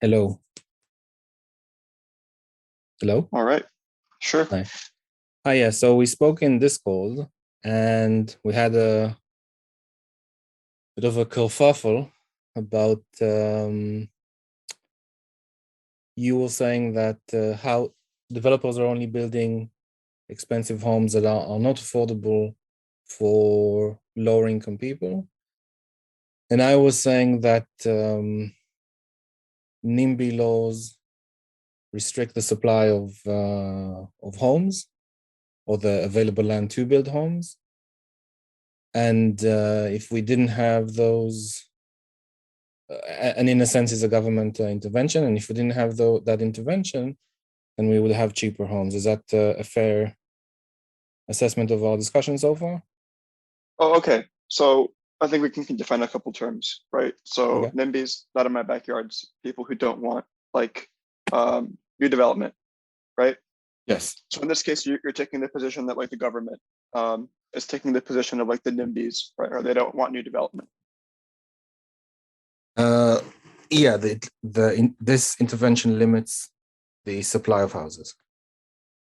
Hello. Hello. All right, sure. Hi. Hi. Yeah. So we spoke in Discord, and we had a bit of a kerfuffle about you were saying that how developers are only building expensive homes that are not affordable for lower income people, and I was saying that NIMBY laws restrict the supply of homes or the available land to build homes. And if we didn't have those, and in a sense, it's a government intervention. And if we didn't have that intervention, then we would have cheaper homes. Is that a fair assessment of our discussion so far? Oh, okay. So I think we can define a couple terms, right? So Okay. NIMBYs, not in my backyards, people who don't want like new development, right? Yes. So in this case, you're taking the position that like the government is taking the position of like the NIMBYs, right? Or they don't want new development. Uh, yeah. This intervention limits the supply of houses.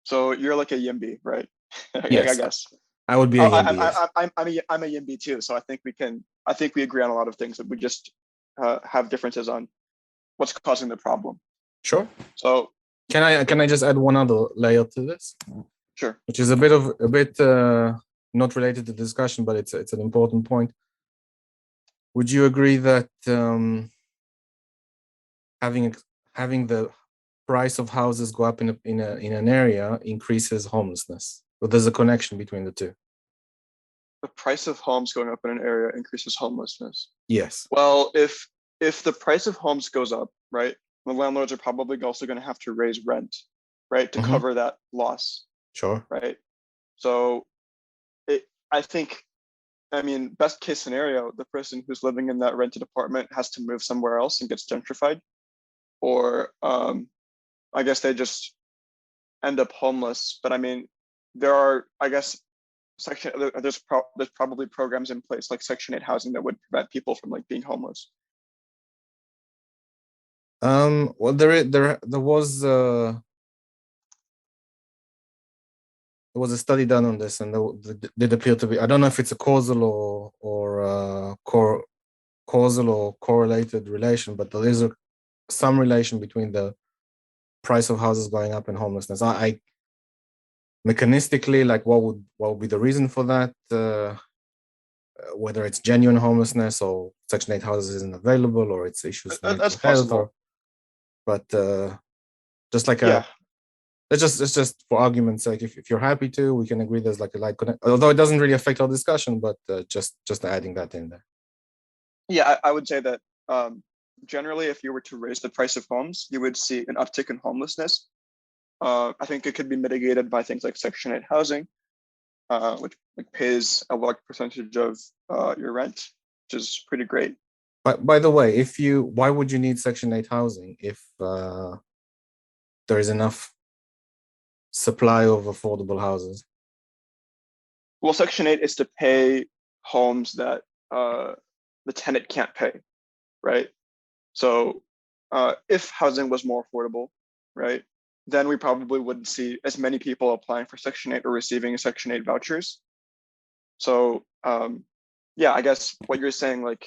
So you're like a YIMBY, right? I Yes, guess. I would be a I, YIMBY. Yes. I'm a YIMBY too. So I think I think we agree on a lot of things that we just have differences on what's causing the problem. Sure. So Can I just add one other layer to this, sure. which is a bit not related to the discussion, but it's an important point. Would you agree that having the price of houses go up in an area increases homelessness? Or there's a connection between the two? The price of homes going up in an area increases homelessness. Yes. Well, if the price of homes goes up, right, the landlords are probably also going to have to raise rent, right, to Mm-hmm. cover that loss, Sure. right? So I think, I mean, best case scenario, the person who's living in that rented apartment has to move somewhere else and gets gentrified, or I guess they just end up homeless. But I mean, there are, I guess, there's probably programs in place like Section 8 housing that would prevent people from like being homeless. Well, there was a study done on this, and there did appear to be. I don't know if it's a causal or correlated relation, but there is some relation between the price of houses going up and homelessness. I mechanistically, like, what would be the reason for that? Whether it's genuine homelessness or Section 8 houses isn't available, or it's issues with That's mental health, possible. but just like Yeah, it's just for argument's sake, if you're happy to, we can agree there's like a light connect, although it doesn't really affect our discussion, but just adding that in there. yeah, I would say that generally, if you were to raise the price of homes, you would see an uptick in homelessness. I think it could be mitigated by things like Section 8 housing, which like pays a large percentage of your rent, which is pretty great. But by the way, why would you need Section 8 housing if there is enough supply of affordable houses? Well, Section 8 is to pay homes that the tenant can't pay, right? So if housing was more affordable, right, then we probably wouldn't see as many people applying for Section 8 or receiving Section 8 vouchers. So yeah, I guess what you're saying, like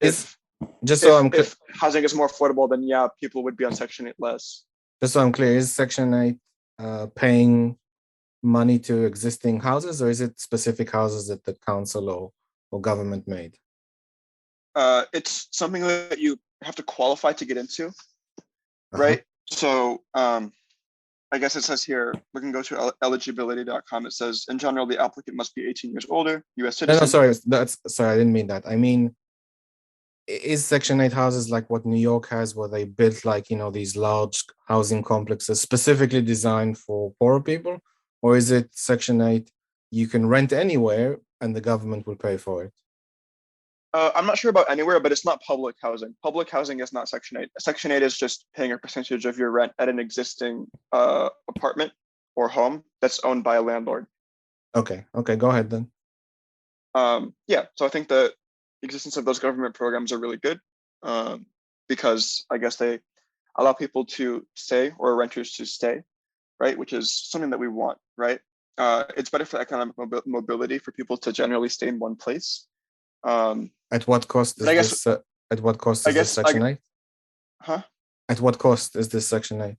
Is if just so I'm clear, if housing is more affordable, then yeah, people would be on Section 8 less. is Section 8 paying money to existing houses, or is it specific houses that the council or government made? It's something that you have to qualify to get into, Uh-huh. right? So I guess it says here, we can go to eligibility.com. It says, in general, the applicant must be 18 years older, US No, citizen. sorry, I didn't mean that. I mean, is Section 8 houses like what New York has, where they built like, these large housing complexes specifically designed for poorer people? Or is it Section 8, you can rent anywhere and the government will pay for it? I'm not sure about anywhere, but it's not public housing. Public housing is not Section 8. Section 8 is just paying a percentage of your rent at an existing apartment or home that's owned by a landlord. Okay, go ahead then. Yeah, so I think the existence of those government programs are really good because I guess allow people to stay or renters to stay, right? Which is something that we want, right? It's better for economic mobility for people to generally stay in one place. At what cost But is this? At what cost I is this guess, Section 8? huh? At what cost is this Section 8?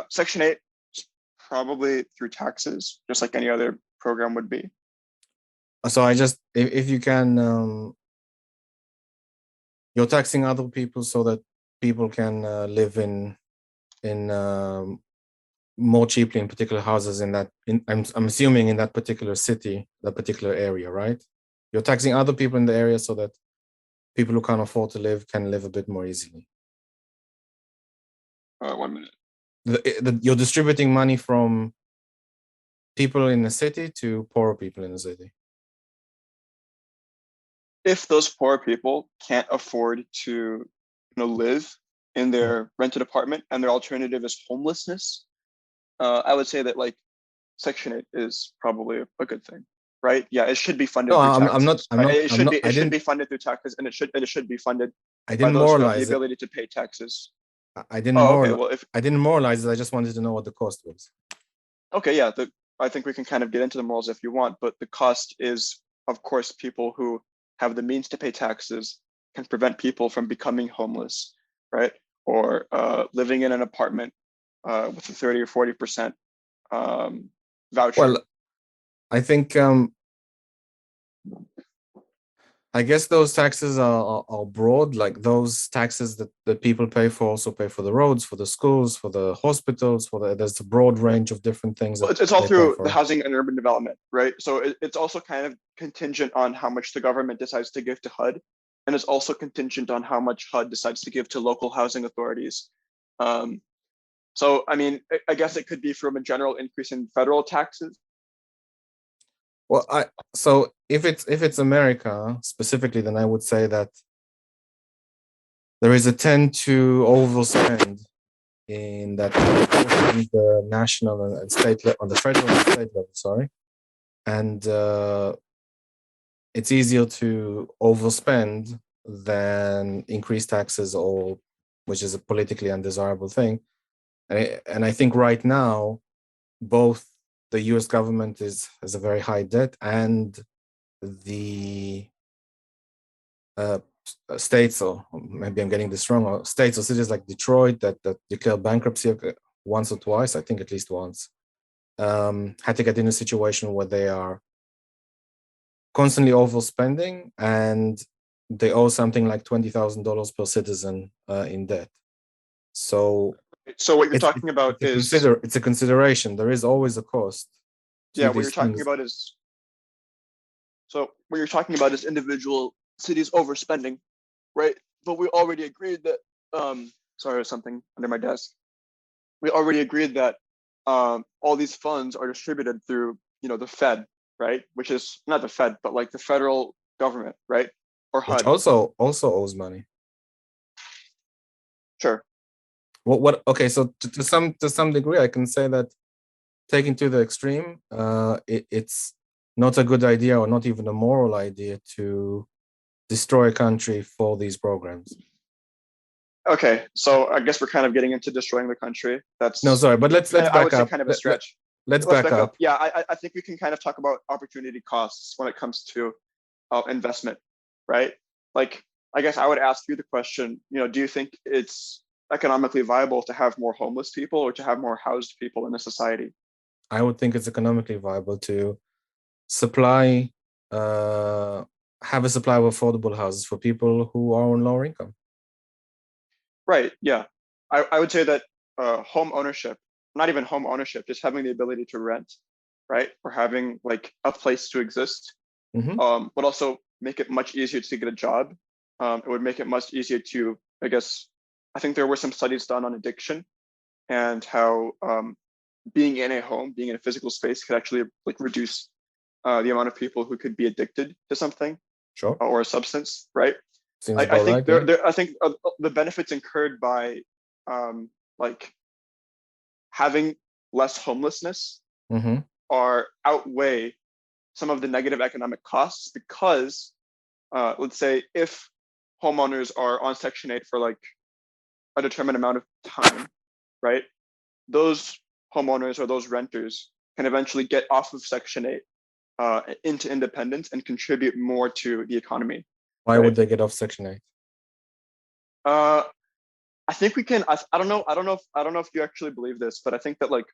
Section 8 is probably through taxes, just like any other program would be. So if you can, you're taxing other people so that people can live in more cheaply in particular houses in that. I'm assuming in that particular city, that particular area, right? You're taxing other people in the area so that people who can't afford to live can live a bit more easily. 1 minute. You're distributing money from people in the city to poorer people in the city. If those poor people can't afford to, live in their rented apartment and their alternative is homelessness, I would say that like Section 8 is probably a good thing, right? Yeah, it should be funded No, through I'm not. taxes. I'm Right? not. It I'm should not. be it should be funded through taxes, and it should be funded I by didn't those who have the moralize it. ability to pay taxes. I didn't Oh, okay. moral. Well, if I didn't moralize it. I just wanted to know what the cost was. okay, yeah, I think we can kind of get into the morals if you want, but the cost is, of course, people who have the means to pay taxes can prevent people from becoming homeless, right? Or living in an apartment with a 30 or 40% voucher. Well, I think I guess those taxes are broad, like those taxes that people pay for also pay for the roads, for the schools, for the hospitals, there's a broad range of different things Well, that it's all they pay through the for. housing and urban development, right? So it's also kind of contingent on how much the government decides to give to HUD, and it's also contingent on how much HUD decides to give to local housing authorities. Um, so, I mean, I guess it could be from a general increase in federal taxes. Well, so if it's America specifically, then I would say that there is a tend to overspend in that the national and state on the federal and state level, sorry, and it's easier to overspend than increase taxes, or which is a politically undesirable thing. And I think right now, both the U.S. government has a very high debt, and the states, or maybe I'm getting this wrong, or states or cities like Detroit that declare bankruptcy once or twice, I think at least once, had to get in a situation where they are constantly overspending and they owe something like $20,000 per citizen in debt. So what you're talking about is it's a consideration. There is always a cost to what you're these talking things. about is what you're talking about is individual cities overspending, right? But we already agreed that sorry, there's something under my desk. We already agreed that all these funds are distributed through the Fed, right? Which is not the Fed, but like the federal government, right? Or Which HUD. also owes money. Sure. What okay, so to some degree I can say that, taken to the extreme, it's not a good idea, or not even a moral idea, to destroy a country for these programs. Okay, so I guess we're kind of getting into destroying the country. That's No, sorry, but let's I would back say up. kind of a stretch. Let's Let's back up. Yeah, I think we can kind of talk about opportunity costs when it comes to investment, right? Like, I guess I would ask you the question, do you think it's economically viable to have more homeless people or to have more housed people in a society? I would think it's economically viable to supply, have a supply of affordable houses for people who are on lower income. Right. Yeah. I would say that home ownership, not even home ownership, just having the ability to rent, right? Or having like a place to exist, would also make it much easier to get a job. It would make it much easier to, I think there were some studies done on addiction and how being in a home, being in a physical space could actually like reduce the amount of people who could be addicted to something, sure, or a substance, right? Seems I about think right. I think the benefits incurred by like having less homelessness are outweigh some of the negative economic costs, because let's say if homeowners are on Section 8 for like a determined amount of time, right? Those homeowners or those renters can eventually get off of Section 8 into independence and contribute more to the economy, Why right? would they get off Section 8? Uh, I think we can. I don't know. I don't know if you actually believe this, but I think that like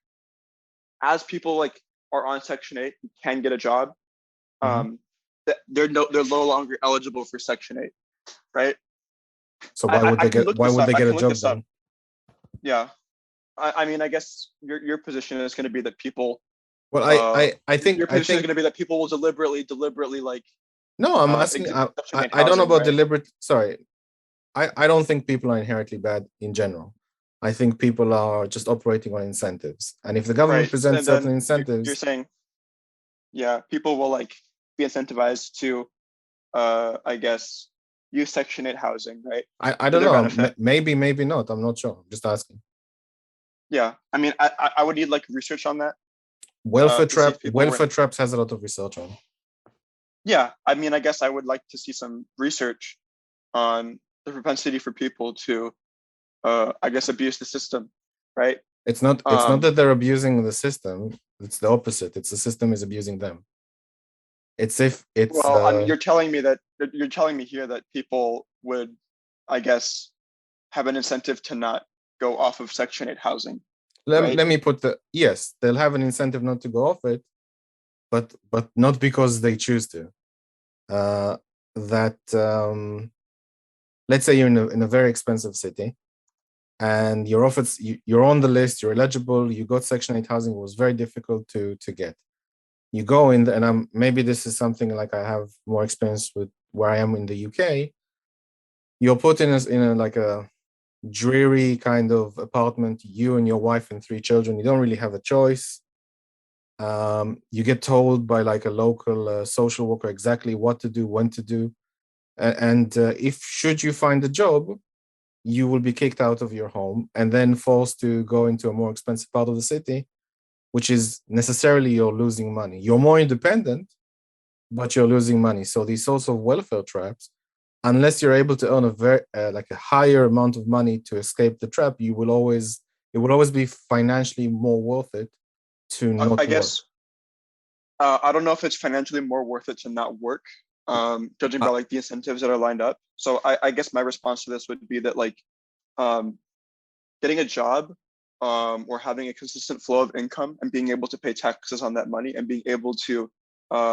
as people like are on Section 8 and can get a job, Mhm. that they're no longer eligible for Section 8, right? So why would I they can get look why this would up. they I get a can look job this up. then? Yeah. I mean, I guess your position is going to be that people. Well, Your I position is think going to be that people will deliberately like no, I'm asking. exit Section 8 I don't know housing, about right? deliberate. Sorry, I don't think people are inherently bad in general. I think people are just operating on incentives, and if the government Right. presents And certain then you're incentives, saying, yeah, people will like be incentivized to, I guess, use Section 8 housing, right, I to don't their know. benefit. Maybe not. I'm not sure. I'm just asking. Yeah. I mean, I would need like research on that to see if people were. Welfare traps has a lot of research on. Yeah. I mean, I guess I would like to see some research on the propensity for people to, I guess, abuse the system, right? It's not Um, that they're abusing the system. It's the opposite. It's the system is abusing them. It's if it's well, I mean, you're telling me here that people would, I guess, have an incentive to not go off of Section 8 housing, right? let me put the yes, they'll have an incentive not to go off it, but not because they choose to. That let's say you're in a very expensive city and you're offered you're on the list, you're eligible, you got Section 8 housing, it was very difficult to get. You go in, and maybe this is something like I have more experience with where I am in the UK. You're put in a like a dreary kind of apartment, you and your wife and three children. You don't really have a choice. You get told by like a local social worker exactly what to do, when to do, and if should you find a job, you will be kicked out of your home and then forced to go into a more expensive part of the city, which is necessarily you're losing money. You're more independent, but you're losing money. So these sorts of welfare traps, unless you're able to earn a very like a higher amount of money to escape the trap, it will always be financially more worth it to I not work. guess I don't know if it's financially more worth it to not work, judging by Uh, like the incentives that are lined up. So I guess my response to this would be that like um, getting a job or having a consistent flow of income and being able to pay taxes on that money and being able to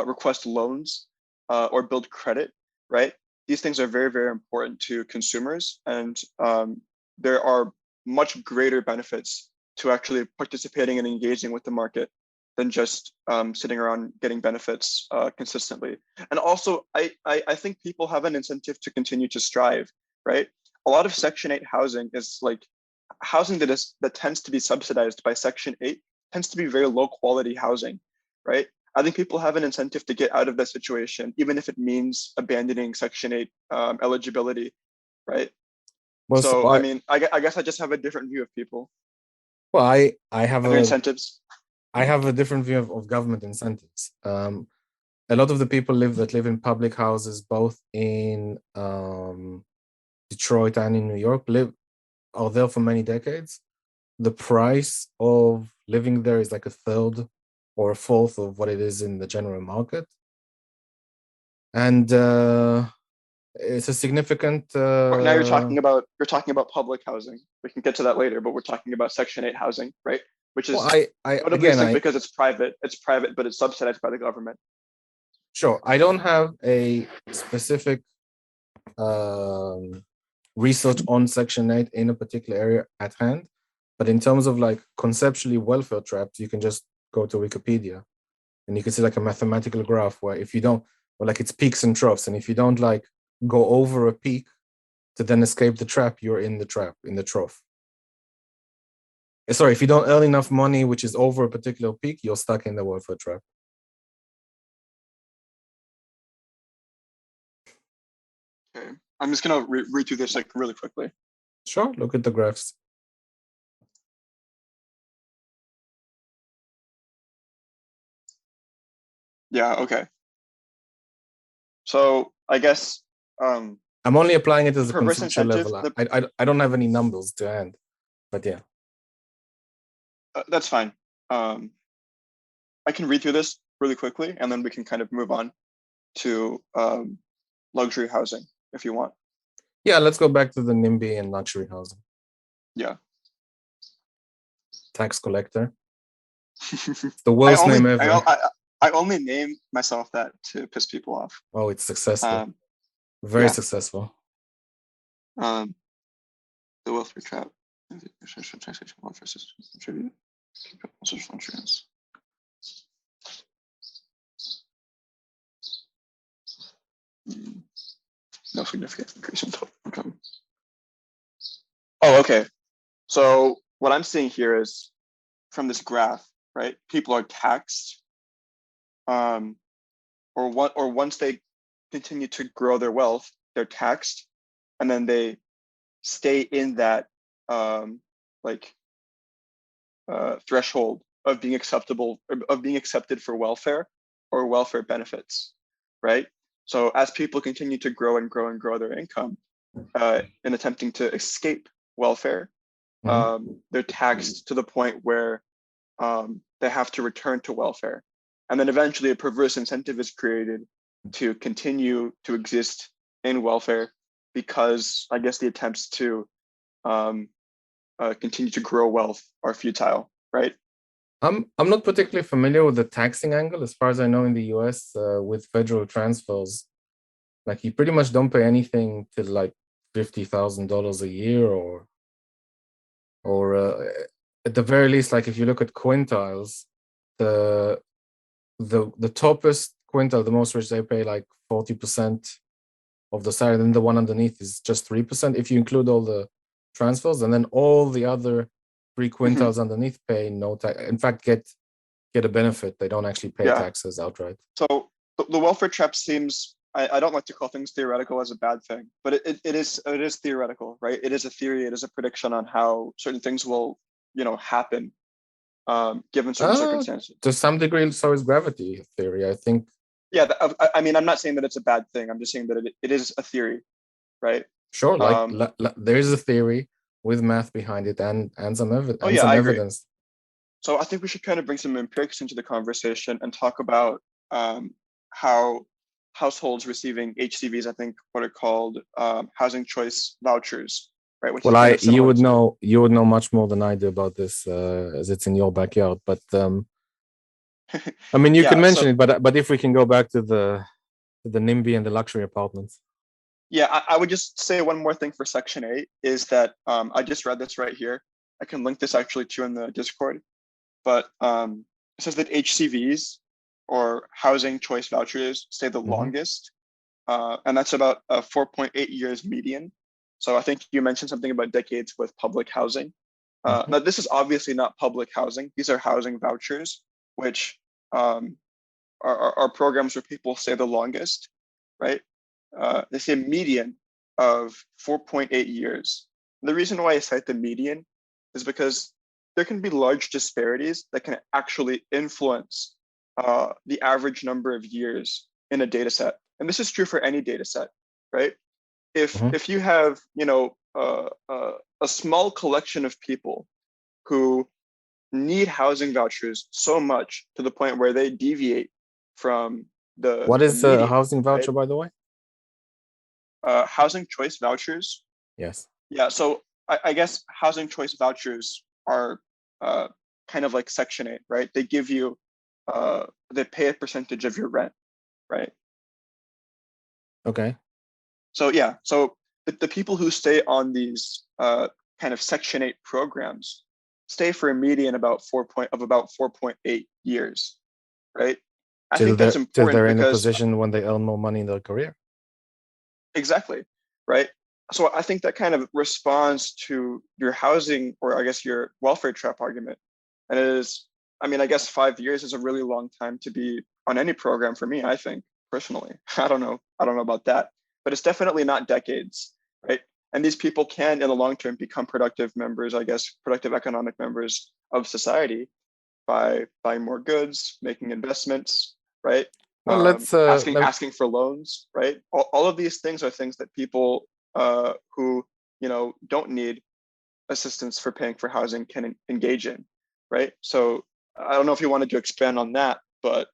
request loans or build credit, right? These things are very, very important to consumers, and there are much greater benefits to actually participating and engaging with the market than just sitting around getting benefits consistently. And also, I think people have an incentive to continue to strive, right? A lot of Section 8 housing is like housing that tends to be subsidized by Section 8 tends to be very low quality housing, right? I think people have an incentive to get out of that situation, even if it means abandoning Section 8 eligibility, right? well, so So, I mean, I guess I just have a different view of people and their incentives. I have a different view of government incentives. A lot of the people that live in public houses, both in Detroit and in New York, are there for many decades. The price of living there is like a third or a fourth of what it is in the general market, and it's a significant. But now you're talking about public housing. We can get to that later, but we're talking about Section 8 housing, right? Which Well, is I notably again, sick because it's private. It's private, but it's subsidized by the government. sure, I don't have a specific um, research on Section 8 in a particular area at hand, but in terms of like conceptually welfare traps, you can just go to Wikipedia and you can see like a mathematical graph where if you don't, or like it's peaks and troughs, and if you don't like go over a peak to then escape the trap, you're in the trap, in the trough. Sorry, if you don't earn enough money, which is over a particular peak, you're stuck in the welfare trap. Okay. I'm just gonna read through this like really quickly. Sure, look at the graphs. Yeah, okay. So I guess I'm only applying it as a perverse conceptual incentive, level. I don't have any numbers to hand, but yeah. That's fine. I can read through this really quickly, and then we can kind of move on to luxury housing if you want. Yeah, let's go back to the NIMBY and luxury housing. Yeah. Tax collector. The worst name ever. I only name myself that to piss people off. Oh, it's successful. Very successful. The welfare trap. No significant increase in total income. Oh, okay. So what I'm seeing here is from this graph, right? People are taxed, or once they continue to grow their wealth, they're taxed, and then they stay in that threshold of being accepted for welfare or welfare benefits, right? So as people continue to grow and grow and grow their income, in attempting to escape welfare, they're taxed to the point where they have to return to welfare. And then eventually a perverse incentive is created to continue to exist in welfare because I guess the attempts to continue to grow wealth are futile, right? I'm not particularly familiar with the taxing angle. As far as I know, in the US, with federal transfers, like you pretty much don't pay anything till like $50,000 a year, or at the very least, like if you look at quintiles, the toppest quintile, the most rich, they pay like 40% of the salary, then the one underneath is just 3% if you include all the transfers, and then all the other three quintiles underneath pay no tax. In fact, get a benefit. They don't actually pay taxes outright. So the welfare trap seems, I don't like to call things theoretical as a bad thing, but it is theoretical, right? It is a theory. It is a prediction on how certain things will, happen, given certain circumstances. To some degree, so is gravity theory, I think. Yeah, I mean, I'm not saying that it's a bad thing. I'm just saying that it is a theory, right? Sure, there is a theory with math behind it and some evidence. So I think we should kind of bring some empirics into the conversation and talk about how households receiving HCVs, I think what are called housing choice vouchers, right? Which well, you would know much more than I do about this, as it's in your backyard. But I mean, you can mention it, but if we can go back to the NIMBY and the luxury apartments. Yeah, I would just say one more thing for Section 8 is that I just read this right here. I can link this actually to in the Discord, but it says that HCVs or housing choice vouchers stay the longest, and that's about 4.8 years median. So I think you mentioned something about decades with public housing. Now, this is obviously not public housing. These are housing vouchers, which are programs where people stay the longest, right? They say a median of 4.8 years. The reason why I cite the median is because there can be large disparities that can actually influence the average number of years in a data set. And this is true for any data set, right? If you have, a small collection of people who need housing vouchers so much to the point where they deviate from the what is median, a housing voucher, right? By the way? Housing choice vouchers. Yes. Yeah. So I guess housing choice vouchers are kind of like Section 8, right? They give you, they pay a percentage of your rent, right? Okay. So yeah. So the people who stay on these kind of Section 8 programs stay for a median about 4.8 years, right? I think that's important till they're in a position when they earn more money in their career. Exactly, right? So I think that kind of responds to your housing, or I guess your welfare trap argument. And it is, I mean, I guess 5 years is a really long time to be on any program for me, I think, personally. I don't know about that, but it's definitely not decades, right? And these people can, in the long term, become productive members, I guess, productive economic members of society by buying more goods, making investments, right? Well, let's asking for loans, right? All of these things are things that people who don't need assistance for paying for housing can engage in, right? So I don't know if you wanted to expand on that, but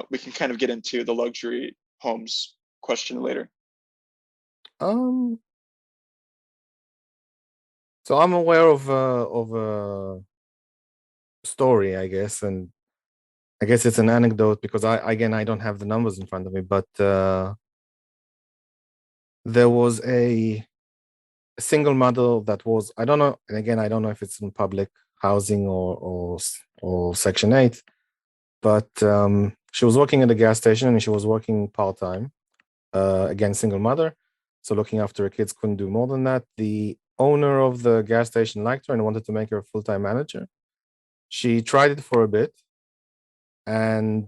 we can kind of get into the luxury homes question later. um. So I'm aware of a story, I guess, and I guess it's an anecdote because I don't have the numbers in front of me, but there was a single mother that was, I don't know, and again I don't know if it's in public housing or Section 8, but she was working at a gas station and she was working part-time. Again, single mother, so looking after her kids, couldn't do more than that. The owner of the gas station liked her and wanted to make her a full-time manager. She tried it for a bit, and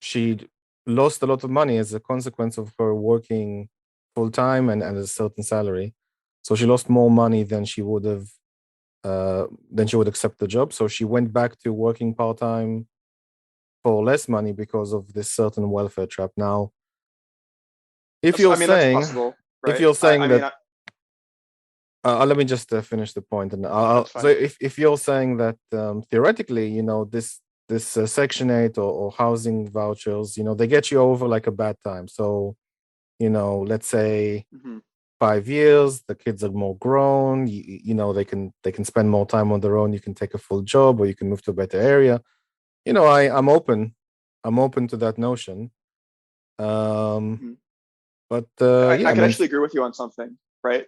she lost a lot of money as a consequence of her working full-time and at a certain salary. So she lost more money than she would have then she would accept the job. So she went back to working part-time for less money because of this certain welfare trap. Now, if That's, you're I mean, that's saying, possible, if right? you're saying I that, mean, let me just finish the point, and that's so fine. if you're saying that theoretically, this Section 8 or housing vouchers, they get you over like a bad time. So, let's say Hmm. 5 years, the kids are more grown. They can spend more time on their own. You can take a full job, or you can move to a better area. I'm open to that notion. Um, Hmm. but I, yeah, I I could mean, actually agree with you on something, right?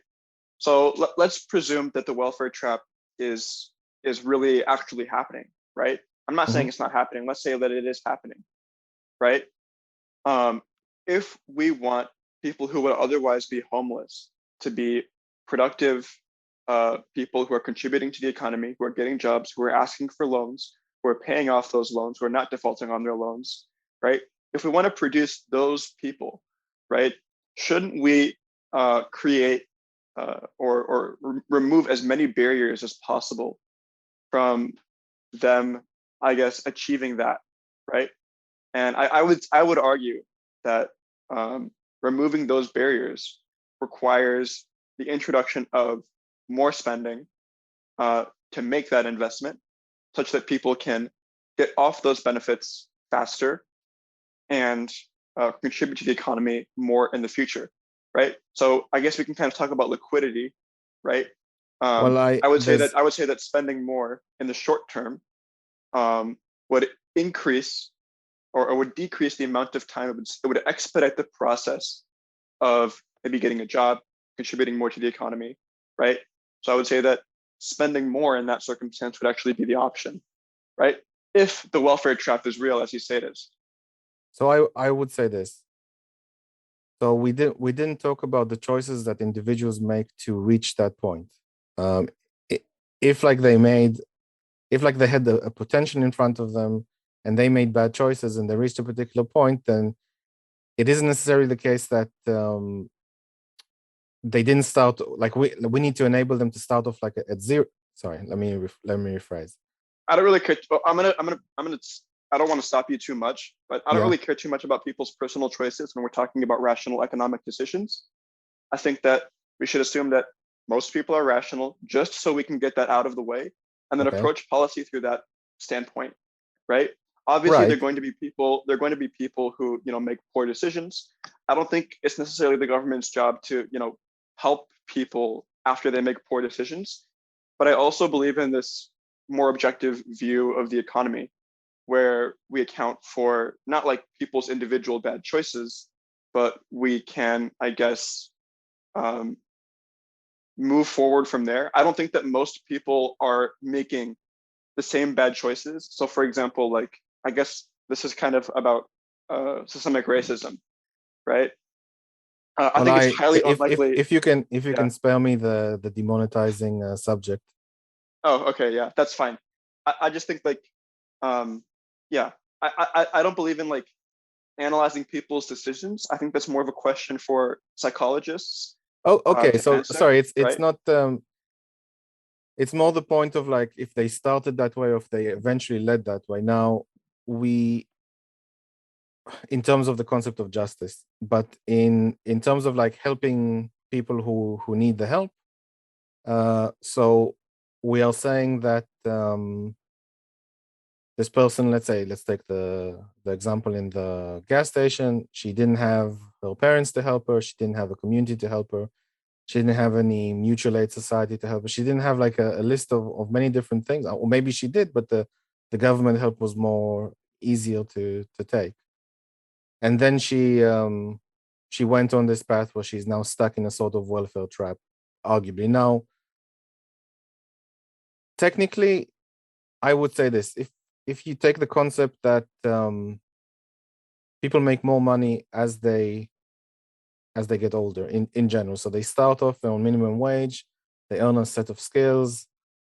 So let's presume that the welfare trap is is really actually happening, right? I'm not saying mhm. it's not happening. Let's say that it is happening, right? Um, if we want people who would otherwise be homeless to be productive people who are contributing to the economy, who are getting jobs, who are asking for loans, who are paying off those loans, who are not defaulting on their loans, right? If we want to produce those people, right, shouldn't we create or remove as many barriers as possible from them, I guess, achieving that, right? And I would argue that um, removing those barriers requires the introduction of more spending to make that investment, such that people can get off those benefits faster and contribute to the economy more in the future, right? So I guess we can kind of talk about liquidity, right? Well, I would say that spending more in the short term would increase or would decrease the amount of time it would expedite the process of maybe getting a job, contributing more to the economy, right? So I would say that spending more in that circumstance would actually be the option, right? If the welfare trap is real, as you say it is. so I would say this. So we didn't talk about the choices that individuals make to reach that point. Um, i- if like they made, if like they had a potential in front of them and they made bad choices and they reached a particular point, then it isn't necessarily the case that they didn't start like we need to enable them to start off like at zero. Sorry, let me rephrase. I don't really care. I'm gonna. I don't want to stop you too much, but I don't Yeah. really care too much about people's personal choices when we're talking about rational economic decisions. I think that we should assume that most people are rational, just so we can get that out of the way, and then Okay. approach policy through that standpoint, right? Obviously, Right. they're going to be people. They're going to be people who make poor decisions. I don't think it's necessarily the government's job to help people after they make poor decisions. But I also believe in this more objective view of the economy, where we account for not like people's individual bad choices, but we can, I guess, um, move forward from there. I don't think that most people are making the same bad choices. So, for example, like, I guess this is kind of about systemic racism, right? I Well, think it's I highly if unlikely. if you can Yeah. spare me the demonetizing subject. Oh, okay. Yeah, that's fine. I just think like, um, yeah, I don't believe in like analyzing people's decisions. I think that's more of a question for psychologists Oh, okay. to So answer, sorry, it's right? not it's more the point of like if they started that way or if they eventually led that way. Now we in terms of the concept of justice, but in terms of like helping people who need the help. So we are saying that this person, let's take the example in the gas station. She didn't have her parents to help her. She didn't have a community to help her. She didn't have any mutual aid society to help her. She didn't have like a list of many different things, or maybe she did, but the government help was more easier to take. And then she went on this path where she's now stuck in a sort of welfare trap, arguably. Now, technically, I would say this: if you take the concept that people make more money as they get older in general, so they start off on minimum wage, they earn a set of skills,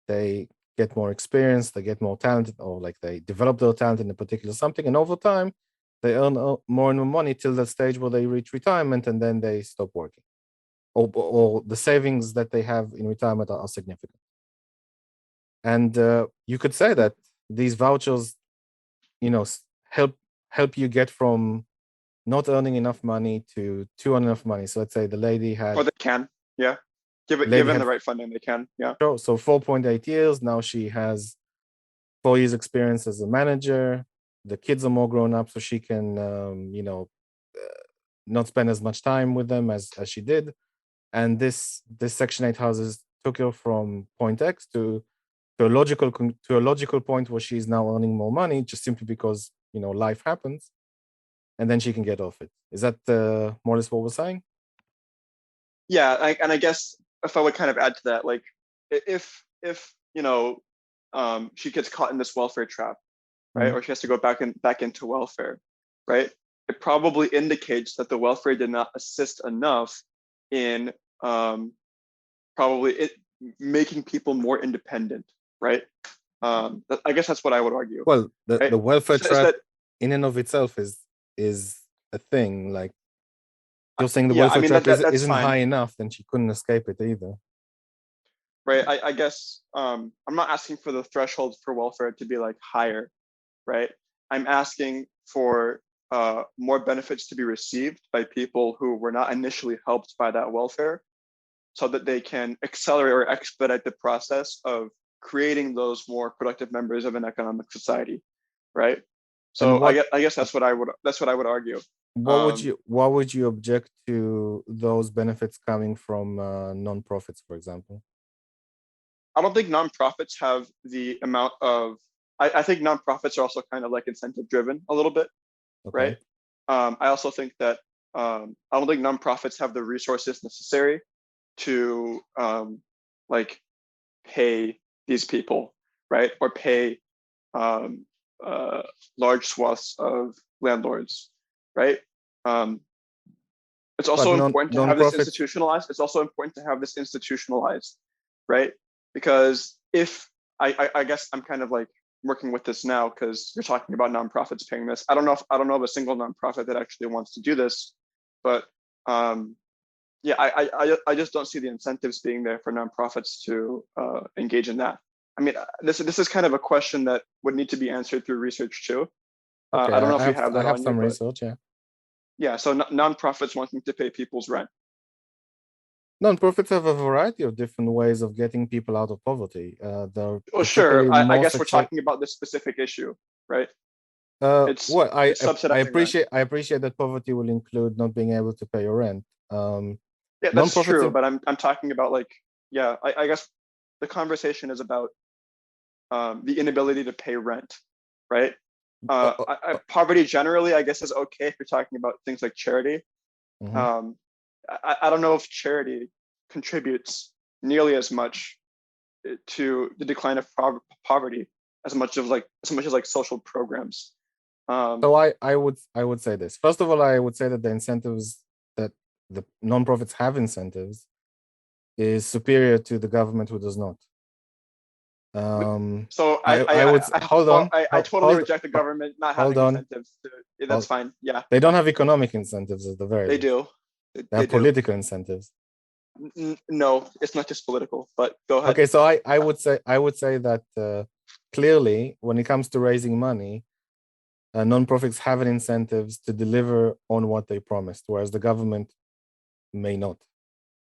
they get more experience, they get more talented, or like they develop their talent in a particular something, and over time they earn more and more money till the stage where they reach retirement, and then they stop working, or the savings that they have in retirement are significant. And you could say that these vouchers, help you get from not earning enough money to earn enough money. So let's say the lady had, Or they can, yeah. lady Given had the right funding, they can, yeah. so 4.8 years. Now she has 4 years experience as a manager. The kids are more grown up, so she can, not spend as much time with them as she did. And this Section 8 houses took her from point X to a logical point where she's now earning more money, just simply because life happens, and then she can get off it. Is that more or less what we're saying? Yeah, and I guess if I would kind of add to that, like if she gets caught in this welfare trap, right, or she has to go back into welfare, right, it probably indicates that the welfare did not assist enough in probably making people more independent, right? I guess that's what I would argue. Well, Right? the welfare Is trap that, in and of itself is a thing. Like, you're saying the yeah, I welfare mean trap that's isn't fine, high enough, then she couldn't escape it either. right? I guess I'm not asking for the threshold for welfare to be like higher, right? I'm asking for more benefits to be received by people who were not initially helped by that welfare, so that they can accelerate or expedite the process of creating those more productive members of an economic society, right? And So I guess that's what I would argue. what would you object to those benefits coming from non-profits, for example? I don't think nonprofits have the amount of. I think nonprofits are also kind of like incentive driven a little bit, Okay. right? I also think that I don't think nonprofits have the resources necessary to like pay these people, right? Or pay um, large swaths of landlords, right? Um, it's But also important to have this non-profits. institutionalized. It's also important to have this institutionalized, right? Because if I guess I'm kind of like working with this now because you're talking about nonprofits paying this. I don't know of a single nonprofit that actually wants to do this, but yeah, I just don't see the incentives being there for nonprofits to engage in that. I mean, this is kind of a question that would need to be answered through research too. Okay, I don't know if you have I that have on you, some but research. Yeah, yeah, so nonprofits wanting to pay people's rent. non-profits have a variety of different ways of getting people out of poverty. They're Well, sure. particularly I more guess we're success. talking about this specific issue, right? Well, It's subsidizing rent. I appreciate that poverty will include not being able to pay your rent. Yeah, that's Non-profits true. in, But I'm talking about like, yeah, I guess the conversation is about the inability to pay rent, right? uh, uh, Poverty generally, I guess, is okay if you're talking about things like charity. mhm. Um, I don't know if charity contributes nearly as much to the decline of poverty as much as like social programs. So I would say this. First of all, I would say that the incentives that the non-profits have incentives is superior to the government who does not. So I would hold on, I totally reject the government not hold having on. incentives. That's Hold, fine. Yeah, they don't have economic incentives at the very they least. do. They They have do. political incentives. No, it's not just political. But go ahead. Okay, so I would say that clearly, when it comes to raising money, non-profits have an incentives to deliver on what they promised, whereas the government may not.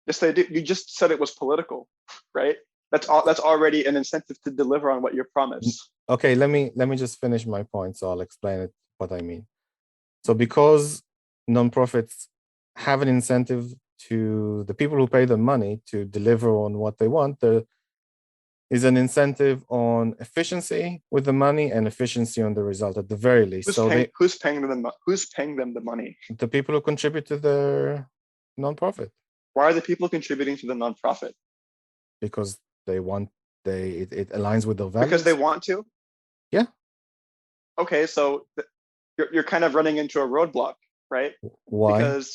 Yes, they do. You just said it was political, right? That's all. That's already an incentive to deliver on what you promise. Okay, let me just finish my point, so I'll explain it what I mean. So because non-profits have an incentive to the people who pay them money to deliver on what they want, there is an incentive on efficiency with the money and efficiency on the result at the very least. Who's paying them the money? The people who contribute to the non-profit. Why are the people contributing to the nonprofit? Because they want it aligns with their values. Because they want to? Yeah. Okay, so you're kind of running into a roadblock, right? Why? Because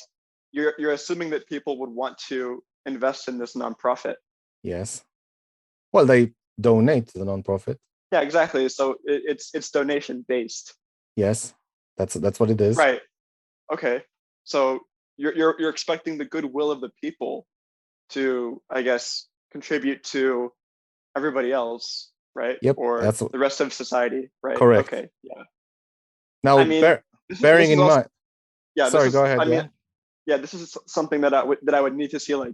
you're assuming that people would want to invest in this nonprofit. Yes. Well, they donate to the nonprofit. Yeah, exactly. So it's donation based. Yes, that's what it is. Right. Okay. So you're expecting the goodwill of the people to, I guess, contribute to everybody else, right? Yep. Or the rest of society, right? Correct. Okay. Yeah. Now, I mean, bearing in mind. Yeah. Sorry. Go ahead. I mean, yeah. This is something that I would need to see like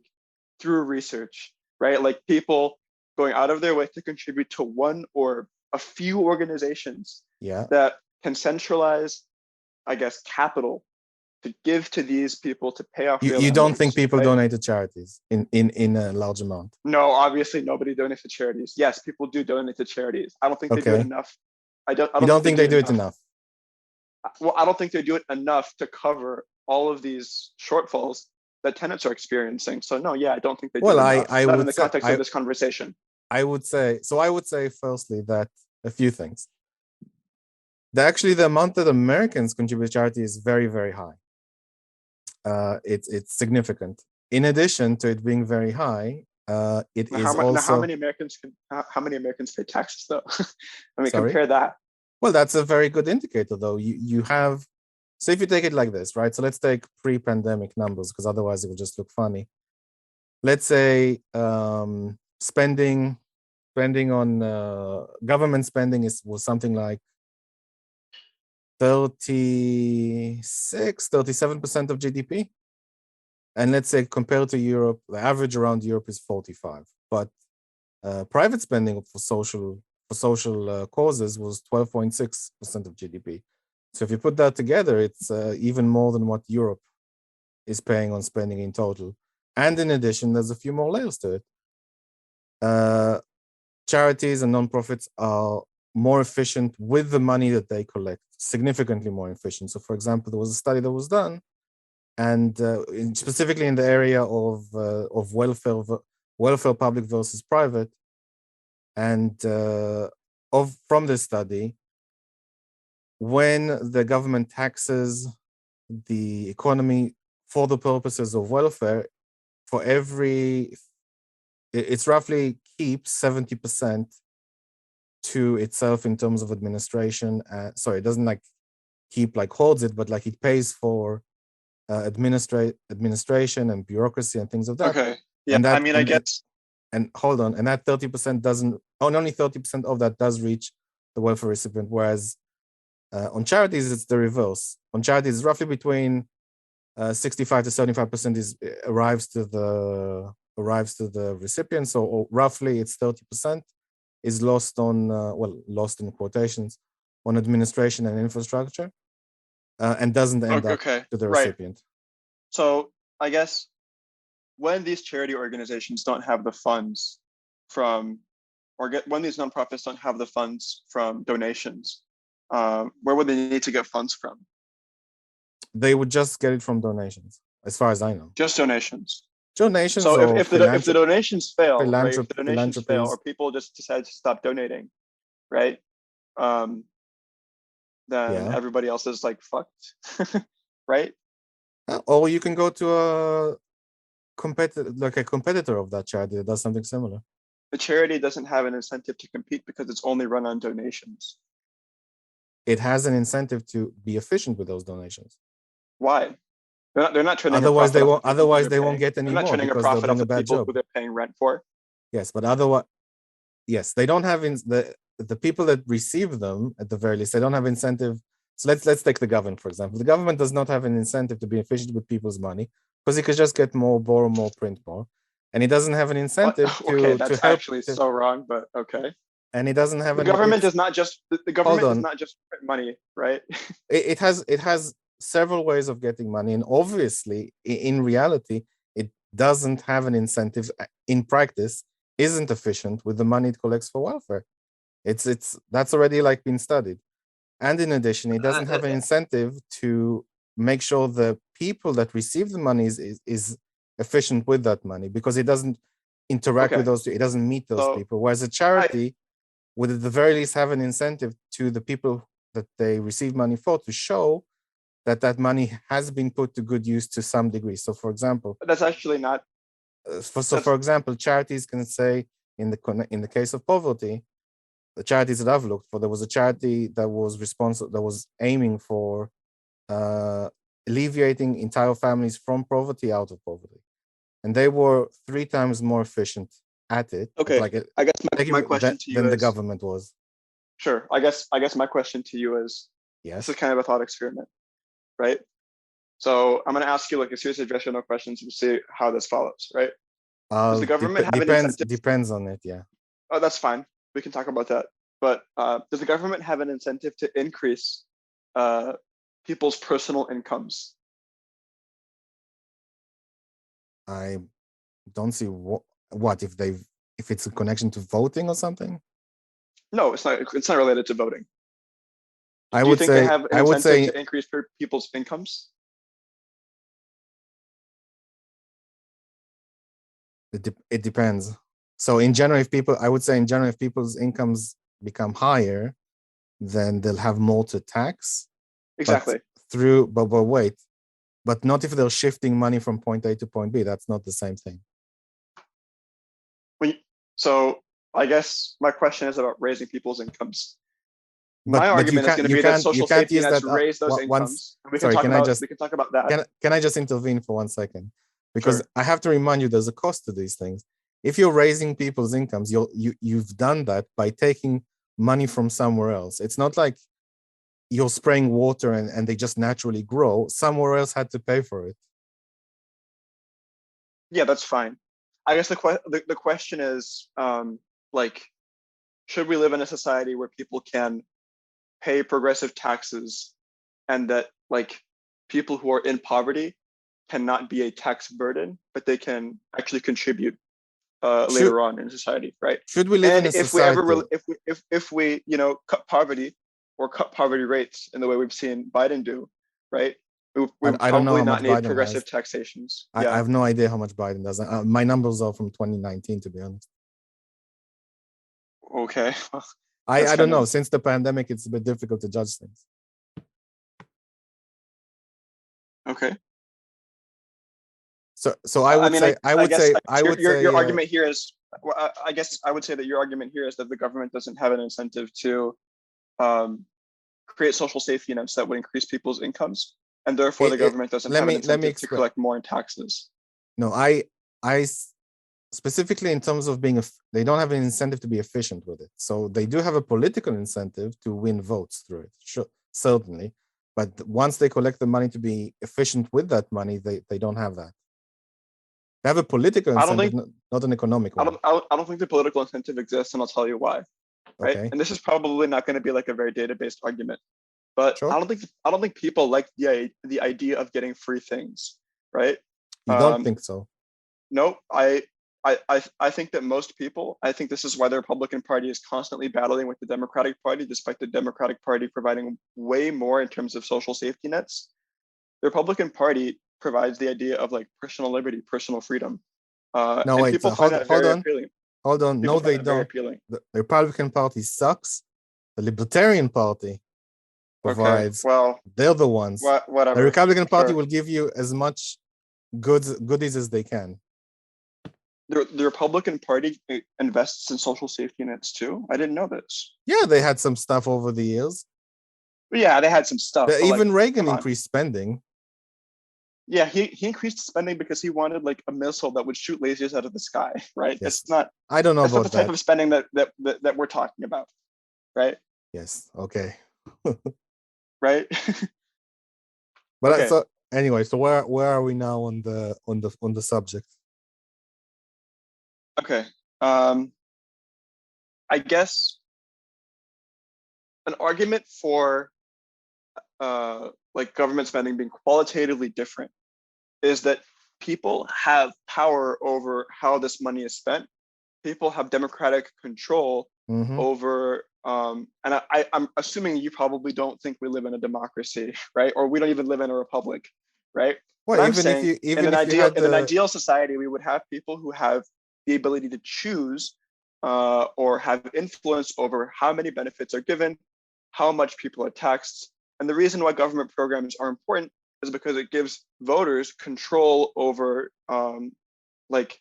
through research, right? Like people going out of their way to contribute to one or a few organizations that can centralize, I guess, capital to give to these people to pay off. You don't think people donate to charities in a large amount? No, obviously nobody donates to charities. Yes, people do donate to charities. I don't think they do it enough. I don't think they do it enough. Well, I don't think they do it enough to cover all of these shortfalls that tenants are experiencing. So no, yeah, I don't think they do enough. Not in the context of this conversation. I would say firstly that a few things. Actually, the amount that Americans contribute to charity is very, very high. It's significant. In addition to it being very high, it is also. How many Americans pay taxes though? I mean, compare that. Well, that's a very good indicator, though. You have. So if you take it like this, right? So let's take pre-pandemic numbers, because otherwise it will just look funny. Let's say spending on government spending was something like 37% of GDP. And let's say compared to Europe, the average around Europe is 45. But private spending for social causes was 12.6% of GDP. So if you put that together, it's even more than what Europe is paying on spending in total. And in addition, there's a few more layers to it. Charities and nonprofits are more efficient with the money that they collect, significantly more efficient. So, for example, there was a study that was done, and specifically in the area of welfare public versus private, and from this study, when the government taxes the economy for the purposes of welfare, it's roughly keeps 70% to itself in terms of administration. Sorry, it doesn't like keep like holds it, but like it pays for administration and bureaucracy and things of that. Okay. Yeah. And I mean, I guess. And hold on, and that 30% doesn't. Only 30% of that does reach the welfare recipient, whereas on charities it's the reverse. On charities, it's roughly between 65 to 75% arrives to the recipient. So roughly it's 30% is lost on lost in quotations on administration and infrastructure, and doesn't end up to the recipient. So I guess when these charity organizations don't have the funds from, when these nonprofits don't have the funds from donations, where would they need to get funds from? They would just get it from donations, as far as I know. Just donations. Donations. So if the donations fail, right? If the donations fail, or people just decide to stop donating, right? Then everybody else is like fucked, right? Or you can go to a competitor of that charity that does something similar. The charity doesn't have an incentive to compete because it's only run on donations. It has an incentive to be efficient with those donations. Why? They're not turning. Otherwise, they won't. Otherwise, they won't get any more because they're doing a bad job. Who they're paying rent for. Yes, but otherwise, yes, they don't have the people that receive them at the very least. They don't have incentive So let's take the government, for example. The government does not have an incentive to be efficient with people's money because it could just get more, borrow more, print more. And it doesn't have an incentive Okay, to that's help. actually so wrong, but okay. And it doesn't have The any. government does not just the Hold government does on. not just print money, right? It has several ways of getting money, and obviously, in reality, it doesn't have an incentive. In practice, isn't efficient with the money it collects for welfare. It's that's already like been studied, and in addition, it doesn't have an incentive to make sure the people that receive the money is efficient with that money, because it doesn't interact Okay. with those. It doesn't meet those So, people. Whereas a charity would at the very least have an incentive to the people that they receive money for to show that that money has been put to good use to some degree. So, for example, that's actually not. for example, charities can say in the case of poverty, the charities that I've looked for, there was a charity that was responsible, that was aiming for alleviating entire families from poverty out of poverty, and they were 3 times more efficient at it. Okay, like I guess my question to you than the is, government was. sure. I guess my question to you is, this is Yes. kind of a thought experiment, right? So I'm going to ask you like a series of yes or no questions and see how this follows, right? Does the government have an incentive? Depends on it, yeah. Oh, that's fine. We can talk about that. But does the government have an incentive to increase people's personal incomes? I don't see what if it's a connection to voting or something. No, it's not. It's not related to voting. Do you think they have an incentive to increase people's incomes? It depends. So in general, if people's incomes become higher, then they'll have more to tax. Exactly. But wait, but not if they're shifting money from point A to point B. That's not the same thing. So I guess my question is about raising people's incomes. My argument is going to be that social safety nets raise those incomes. We can talk about that. Can I just intervene for 1 second? Because sure. I have to remind you, there's a cost to these things. If you're raising people's incomes, you've done that by taking money from somewhere else. It's not like you're spraying water and they just naturally grow. Somewhere else had to pay for it. Yeah, that's fine. I guess the question is, like, should we live in a society where people can pay progressive taxes, and that like people who are in poverty cannot be a tax burden, but they can actually contribute later on in society, right? Should we live in a society? If we cut poverty or cut poverty rates in the way we've seen Biden do, right? We're probably not need progressive taxations. I have no idea how much Biden does. My numbers are from 2019, to be honest. Okay. I don't know. Since the pandemic, it's a bit difficult to judge things. Okay. So I would say your argument here is, I guess I would say that your argument here is that the government doesn't have an incentive to create social safety nets that would increase people's incomes, and therefore the government doesn't have an incentive to collect more in taxes. No, I specifically in terms of they don't have an incentive to be efficient with it. So they do have a political incentive to win votes through it, sure, certainly. But once they collect the money to be efficient with that money, they don't have that. They have a political incentive, not an economic one. I don't think the political incentive exists, and I'll tell you why. Right? Okay. And this is probably not going to be like a very data-based argument, but sure. I don't think people like the idea of getting free things, right? You don't think so? No, I think that most people, I think this is why the Republican Party is constantly battling with the Democratic Party, despite the Democratic Party providing way more in terms of social safety nets. The Republican Party provides the idea of like personal liberty, personal freedom. No, wait, people find that very appealing. Hold on. No, they don't. The Republican Party sucks. The Libertarian Party provides. Okay, well, they're the ones. Whatever. The Republican Party will give you as much goodies as they can. The Republican Party invests in social safety nets too. I didn't know this. Yeah, they had some stuff over the years. Yeah, they had some stuff. Even Reagan increased spending. Yeah, he increased spending because he wanted like a missile that would shoot lasers out of the sky, right? Yes. It's not. I don't know that's about not the type of spending that we're talking about, right? Yes. Okay. right? But Okay. so anyway, so where are we now on the subject? Okay. I guess an argument for like government spending being qualitatively different is that people have power over how this money is spent. People have democratic control Mm-hmm. over and I'm assuming you probably don't think we live in a democracy, right? Or we don't even live in a republic, right? Well, But I'm even if saying you had in an the ideal society, we would have people who have the ability to choose or have influence over how many benefits are given, how much people are taxed. And the reason why government programs are important is because it gives voters control over like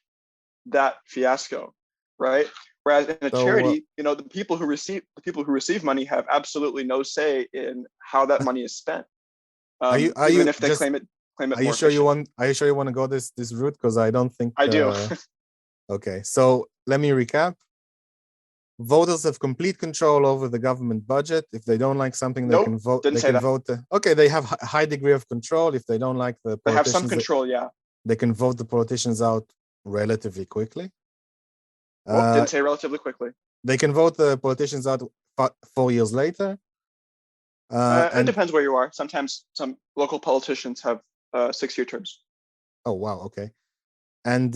that fiasco, right? Whereas in a so charity, you know, the people who receive money have absolutely no say in how that money is spent, are even you if they just claim it are you more sure you efficient. want are you sure you want to go this route? Because I don't think I do. okay. So let me recap. Voters have complete control over the government budget. If they don't like something, they can Nope, vote. didn't They say can that. vote. Okay, they have a high degree of control. If they don't like the They have some politicians, control, yeah. they can vote the politicians out relatively quickly. Well, didn't say relatively quickly. They can vote the politicians out 4 years later. It And depends where you are. Sometimes some local politicians have 6-year terms. oh wow, okay. And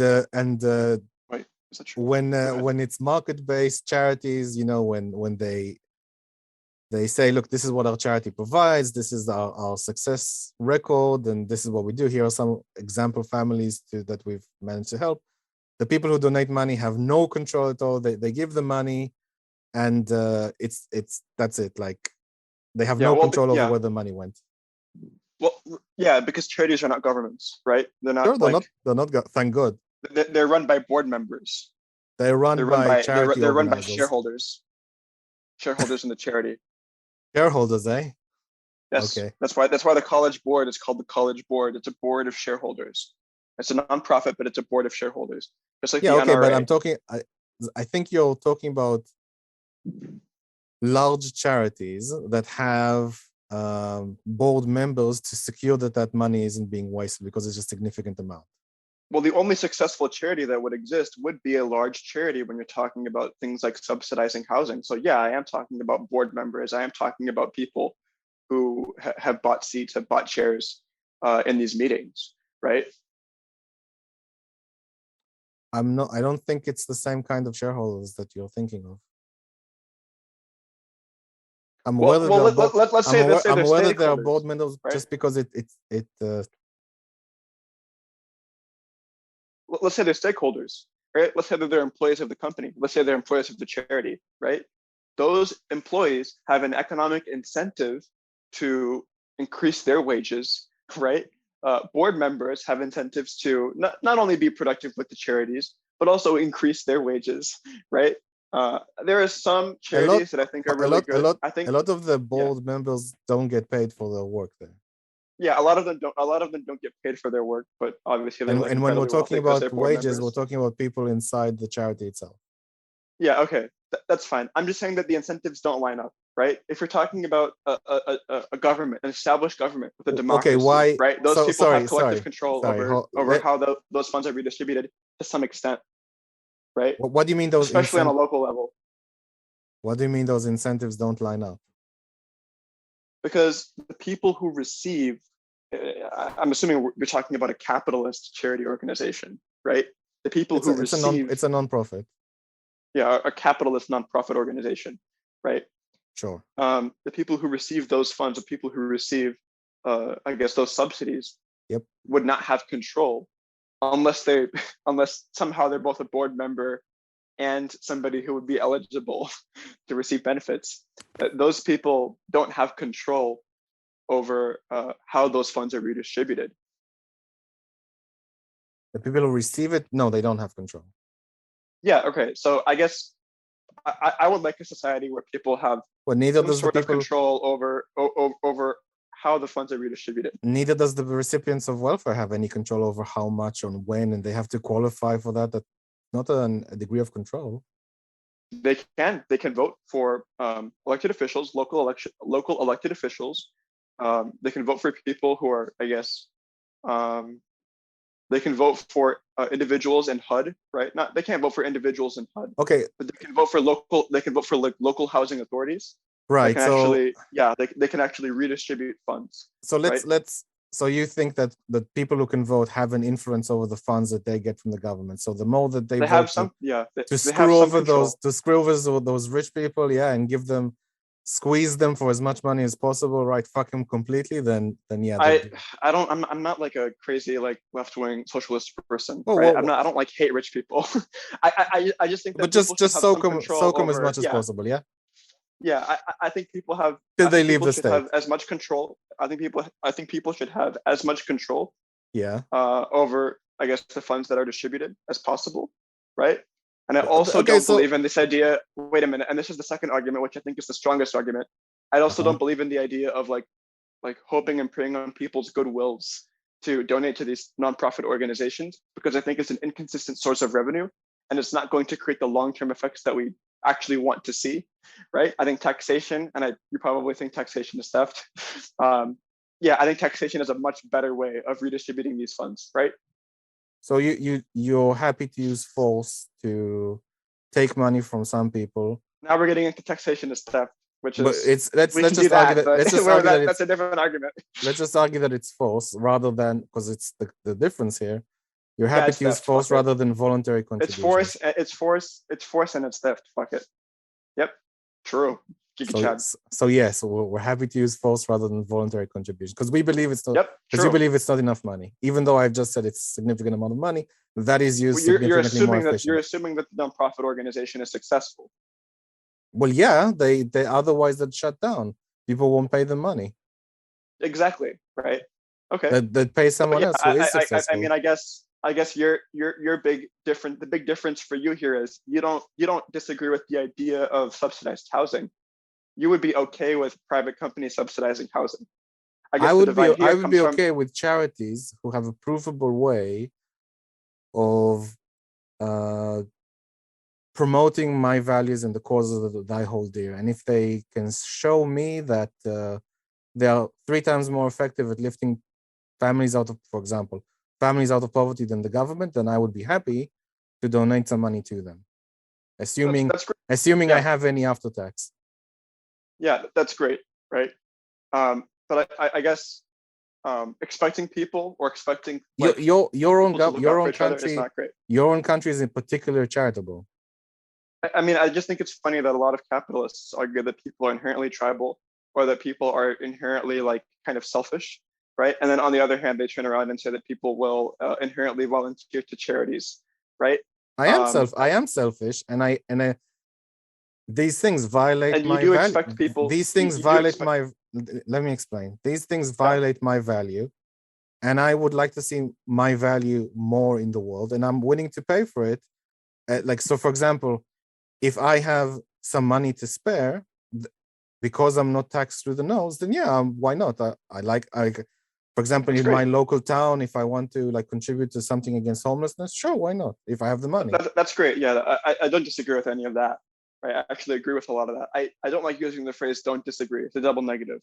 Wait, is that true? when it's market-based charities, you know, when they say, look, this is what our charity provides, this is our success record, and this is what we do. Here are some example families that we've managed to help. The people who donate money have no control at all. They give the money, and it's that's it. Like they have Yeah, no well, control over yeah. where the money went. Well, yeah, because charities are not governments, right? They're Sure, not like they're not. Thank God, they're run by board members. they're run by charity They're run by organizers, shareholders in the charity. shareholders, eh? Yes, Okay. that's why the college board is called the college board. It's a board of shareholders. It's a nonprofit, but it's a board of shareholders, just like Yeah, the okay, but NRA. I'm talking. I think you're talking about large charities that have board members to secure that money isn't being wasted because it's a significant amount. Well, the only successful charity that would exist would be a large charity when you're talking about things like subsidizing housing. So yeah, I am talking about board members. I am talking about people who have bought seats, have bought chairs in these meetings, right? I don't think it's the same kind of shareholders that you're thinking of. I'm aware that Well, there are board, let's say I'm they're aware that there are board stakeholders, members right? just because Let's say they're stakeholders, right? Let's say that they're employees of the company. Let's say they're employees of the charity, right? Those employees have an economic incentive to increase their wages, right? Board members have incentives to not only be productive with the charities, but also increase their wages, right? There are some a lot charities that I think are a really lot a good. lot I think, a lot of the yeah, board members don't get paid for their work there. yeah, a lot of them don't. A lot of them don't get paid for their work, but obviously they're like And when we're incredibly talking wealthy because they're about board wages, we're members. talking about people inside the charity itself. Yeah, okay, that's fine. I'm just saying that the incentives don't line up, right? If you're talking about a government, an established government with a Okay, democracy, why? right? Those So people have sorry, collective sorry, control sorry. over how those funds are redistributed to some extent, right? What do you mean those Especially on a local level, What do you mean those incentives don't line up? because the people who receive, I'm assuming we're talking about a capitalist charity organization, right? The people who receive, It's a non-profit. yeah, a capitalist nonprofit organization, right? Sure. The people who receive those funds, the people who receive, I guess, those subsidies, Yep. would not have control unless they, unless somehow they're both a board member and somebody who would be eligible to receive benefits. Those people don't have control over how those funds are redistributed. The people who receive it, no, they don't have control. Yeah. Okay. So I guess I would like a society where people have neither some does the sort of people control over how the funds are redistributed. Neither does the recipients of welfare have any control over how much and when, and they have to qualify for that. That's not a degree of control. They can vote for elected officials, local elected officials They can vote for people who are, I guess, they can vote for individuals in HUD, right? Not they can't vote for individuals in HUD, Okay, but they can vote for local. They can vote for like local housing authorities that right. can So actually, yeah, they can actually redistribute funds, so right? let's so you think that people who can vote have an influence over the funds that they get from the government. So the more that they They have vote some, yeah, to they have screw some over those control. those rich people, yeah, and give them squeeze them for as much money as possible, right? Fuck them completely, then yeah, they'll I do it. I don't I'm not like a crazy like left wing socialist person, Oh, right? I don't like hate rich people. I just think but that people should just have some soak control them as over, much as yeah, possible, yeah, yeah. I think people have, till I they think leave people the should state. have as much control. I think people should have as much control Yeah. over, I guess, the funds that are distributed as possible, right? And I also Okay, don't so believe in this idea. Wait a minute, and this is the second argument, which I think is the strongest argument. I also uh-huh. don't believe in the idea of like hoping and preying on people's goodwills to donate to these nonprofit organizations, because I think it's an inconsistent source of revenue and it's not going to create the long-term effects that we actually want to see, right? I think taxation, and you probably think taxation is theft. Yeah, I think taxation is a much better way of redistributing these funds, right? So you're happy to use force to take money from some people, Now we're getting into taxation as theft, which but is, it's let's we let's can do just argue that, that but let's just argue that that's it's a different argument. let's just argue that it's force rather than because it's the difference here. You're Yeah, happy it's to use theft. force Fuck it. rather than voluntary It's contributions. force. It's force. It's force, and it's theft. Fuck it. Yep. True. Giga So Chad. so yes, we're happy to use force rather than voluntary contributions because we believe it's not Yep. because you True. believe it's not enough money. Even though I've just said it's a significant amount of money, that is used Well, significantly more efficiently. you're assuming that the nonprofit organization is successful. Well, yeah, they otherwise they'd shut down. People won't pay them money. Exactly. Right. Okay. That pay But someone yeah, else who is I mean, successful. I guess your big different. The big difference for you here is you don't disagree with the idea of subsidized housing. You would be okay with private companies subsidizing housing. I guess the divide I here would comes be from, okay with charities who have a provable way of uh, promoting my values and the causes that I hold dear. And if they can show me that they are 3 times more effective at lifting families out of, for example, families out of poverty than the government, then I would be happy to donate some money to them, that's great. assuming I Yeah, have any after tax. yeah, that's great, right? But I guess expecting people or expecting like people to look Your out for own each other is country not great. is in particular charitable. I mean, I just think it's funny that a lot of capitalists argue that people are inherently tribal or that people are inherently like kind of selfish, right? And then on the other hand, they turn around and say that people will inherently volunteer to charities, right? I am selfish, and I these things violate And you my do value. expect people, These things you do violate expect, my. Let me explain. These things yeah, violate my value, and I would like to see my value more in the world, and I'm willing to pay for it. Like so, for example, if I have some money to spare because I'm not taxed through the nose, then yeah, why not? For example, that's in my great. local town, if I want to like contribute to something against homelessness, sure, why not? If I have the money. That's great. Yeah, I don't disagree with any of that. Right, I actually agree with a lot of that. I don't like using the phrase "don't disagree." It's a double negative.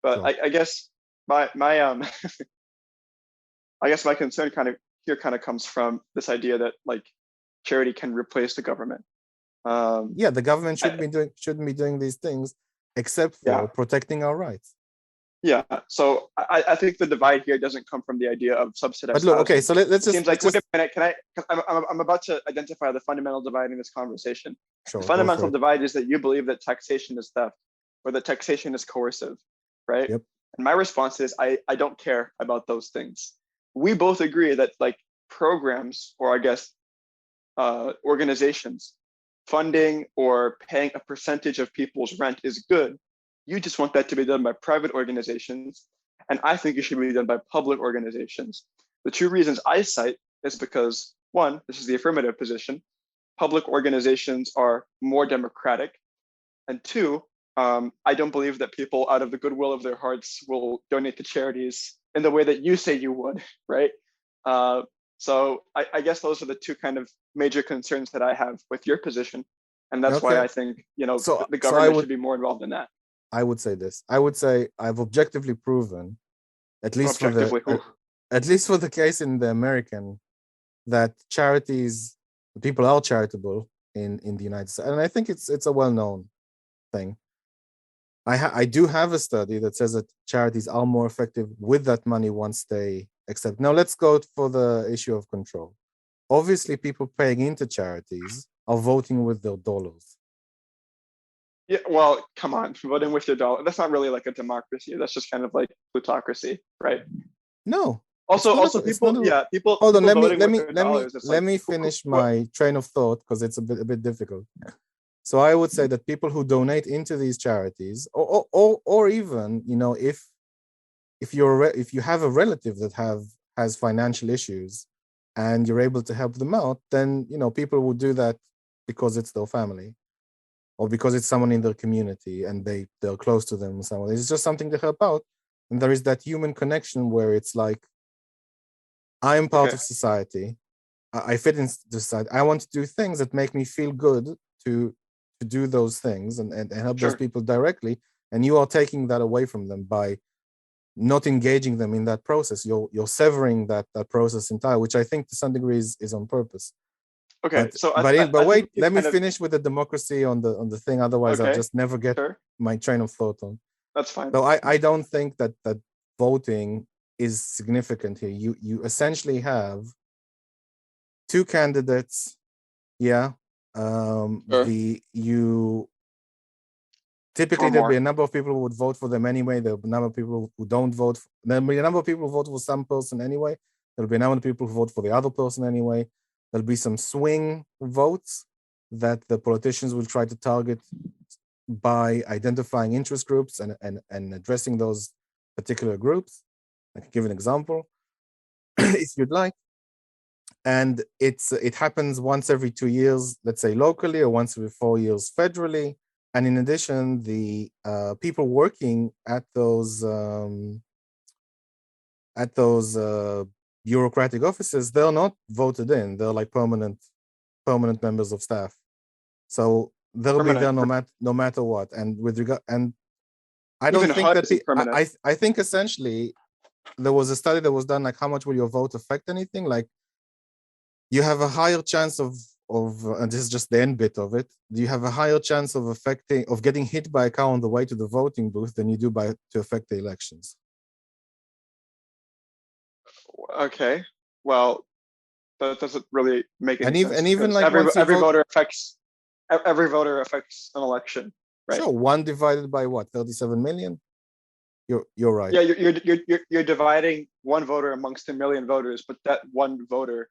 But Sure. I guess my I guess my concern kind of comes from this idea that like charity can replace the government. Yeah, the government I, shouldn't be doing these things except yeah, for protecting our rights. yeah. So I think the divide here doesn't come from the idea of But subsidized look, okay, housing. so It seems like, let's wait just a minute, can I? I'm about to identify the fundamental divide in this conversation. The sure go for fundamental it. divide is that you believe that taxation is theft or that taxation is coercive, right? Yep. And my response is I don't care about those things. We both agree that like programs, or I guess organizations funding or paying a percentage of people's rent is good. You just want that to be done by private organizations. And I think it should be done by public organizations. The two reasons I cite is because, one, this is the affirmative position. Public organizations are more democratic. And two, I don't believe that people out of the goodwill of their hearts will donate to charities in the way that you say you would, right? So I guess those are the two kind of major concerns that I have with your position. And that's why Okay. I think, So the so government should be more involved in that. I would say this. I would say I've objectively proven, at least for the Objectively, who? at least for the case in the American, that charities, people are charitable in the United States, and I think it's a well-known thing. I do have a study that says that charities are more effective with that money once they accept. Now let's go for the issue of control. Obviously, people paying into charities are voting with their dollars. Yeah, well, come on, voting with your dollar. That's not really like a democracy. That's just kind of like plutocracy, right? No, it's Also, not. also It's not. people, yeah, Hold on. people Let me voting let with me their let me dollars. It's let like, me finish my train of thought because it's a bit difficult. So I would say that people who donate into these charities, or even, if you have a relative that has financial issues and you're able to help them out, then people will do that because it's their family or because it's someone in their community and they're close to them. Someone it's just something to help out, and there is that human connection where it's like, I am part okay, of society. I fit into society. I want to do things that make me feel good to do those things and help those sure, people directly. And you are taking that away from them by not engaging them in that process. You're severing that process entirely, which I think to some degree is on purpose. okay. But So but I think wait, we can let me kind of, finish with the democracy on the thing. Otherwise, I'll okay, just never get sure, my train of thought on. that's fine. So I don't think that voting is significant here. You essentially have two candidates. Yeah. Sure, The you Typically or there'll be more. a number of people who would vote for them anyway. There'll be a number of people who don't vote. There'll be a number of people who vote for some person anyway. There'll be a number of people who vote for the other person anyway. There'll be some swing votes that the politicians will try to target by identifying interest groups and addressing those particular groups. I can give an example if you'd like. And it happens once every 2 years, let's say locally, or once every 4 years federally. And in addition, the people working at those bureaucratic offices, they're not voted in. They're like permanent members of staff. So they'll be there Permanent. no matter what. And with regard, and I don't Even think HUD that isn't permanent. I think essentially there was a study that was done, like how much will your vote affect anything? Like, you have a higher chance of and this is just the end bit of it. You have a higher chance of getting hit by a car on the way to the voting booth than you do to affect the elections. Okay, well, that doesn't really make any And sense even because like once you every vote, voter affects every voter affects an election, right? sure, one divided by what, 37 million? You're right. Yeah, you're dividing one voter amongst a million voters, but that one voter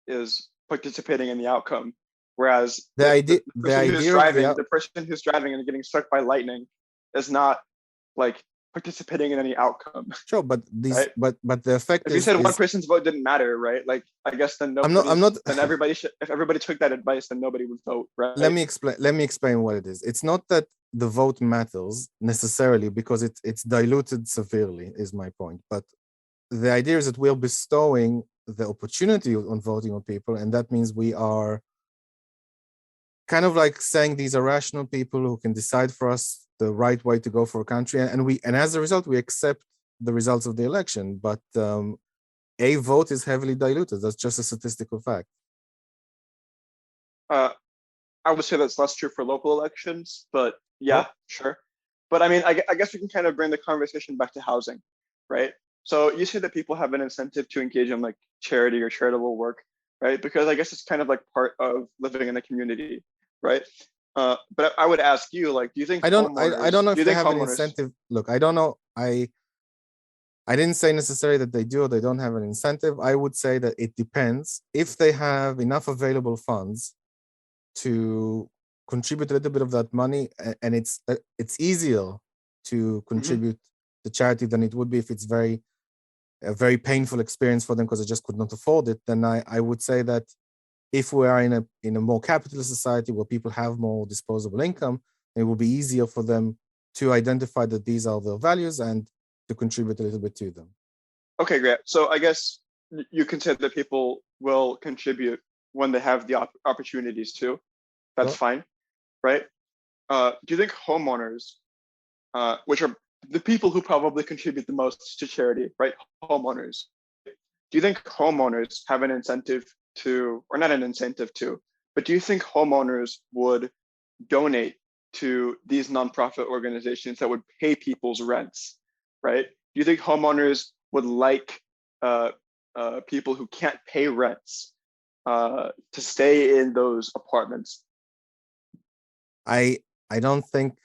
is participating in the outcome. Whereas The idea the the person who's idea of driving, the the person who's driving and getting struck by lightning is not like participating in any outcome, sure, but these right? but the effect If you is said one is person's vote didn't matter, right? Like I guess then I'm not then everybody should, if everybody took that advice, then nobody would vote, right? let me explain what it is. It's not that the vote matters necessarily, because it's diluted severely, is my point. But the idea is that we're bestowing the opportunity on voting on people, and that means we are kind of like saying these are rational people who can decide for us the right way to go for a country, and as a result we accept the results of the election. But a vote is heavily diluted. That's just a statistical fact. Uh, I would say that's less true for local elections, but yeah, Well, sure. But I mean, I guess we can kind of bring the conversation back to housing, right? So you say that people have an incentive to engage in like charity or charitable work, right? Because I guess it's kind of like part of living in a community, right? But I would ask you, like, I don't know do if you they think have an homeowners, incentive. Look, I don't know. I didn't say necessarily that they do or they don't have an incentive. I would say that it depends. If they have enough available funds to contribute a little bit of that money, and it's easier to Mhm. contribute to charity than it would be if it's a very painful experience for them because they just could not afford it, then I would say that if we are in a more capitalist society where people have more disposable income, it will be easier for them to identify that these are their values and to contribute a little bit to them. Okay, great. So I guess you can say that people will contribute when they have the opportunities to. That's So fine, right? Do you think homeowners which are the people who probably contribute the most to charity, right? Homeowners. Do you think homeowners have an incentive to, or not an incentive to, but do you think homeowners would donate to these nonprofit organizations that would pay people's rents, right? Do you think homeowners would like people who can't pay rents to stay in those apartments? I don't think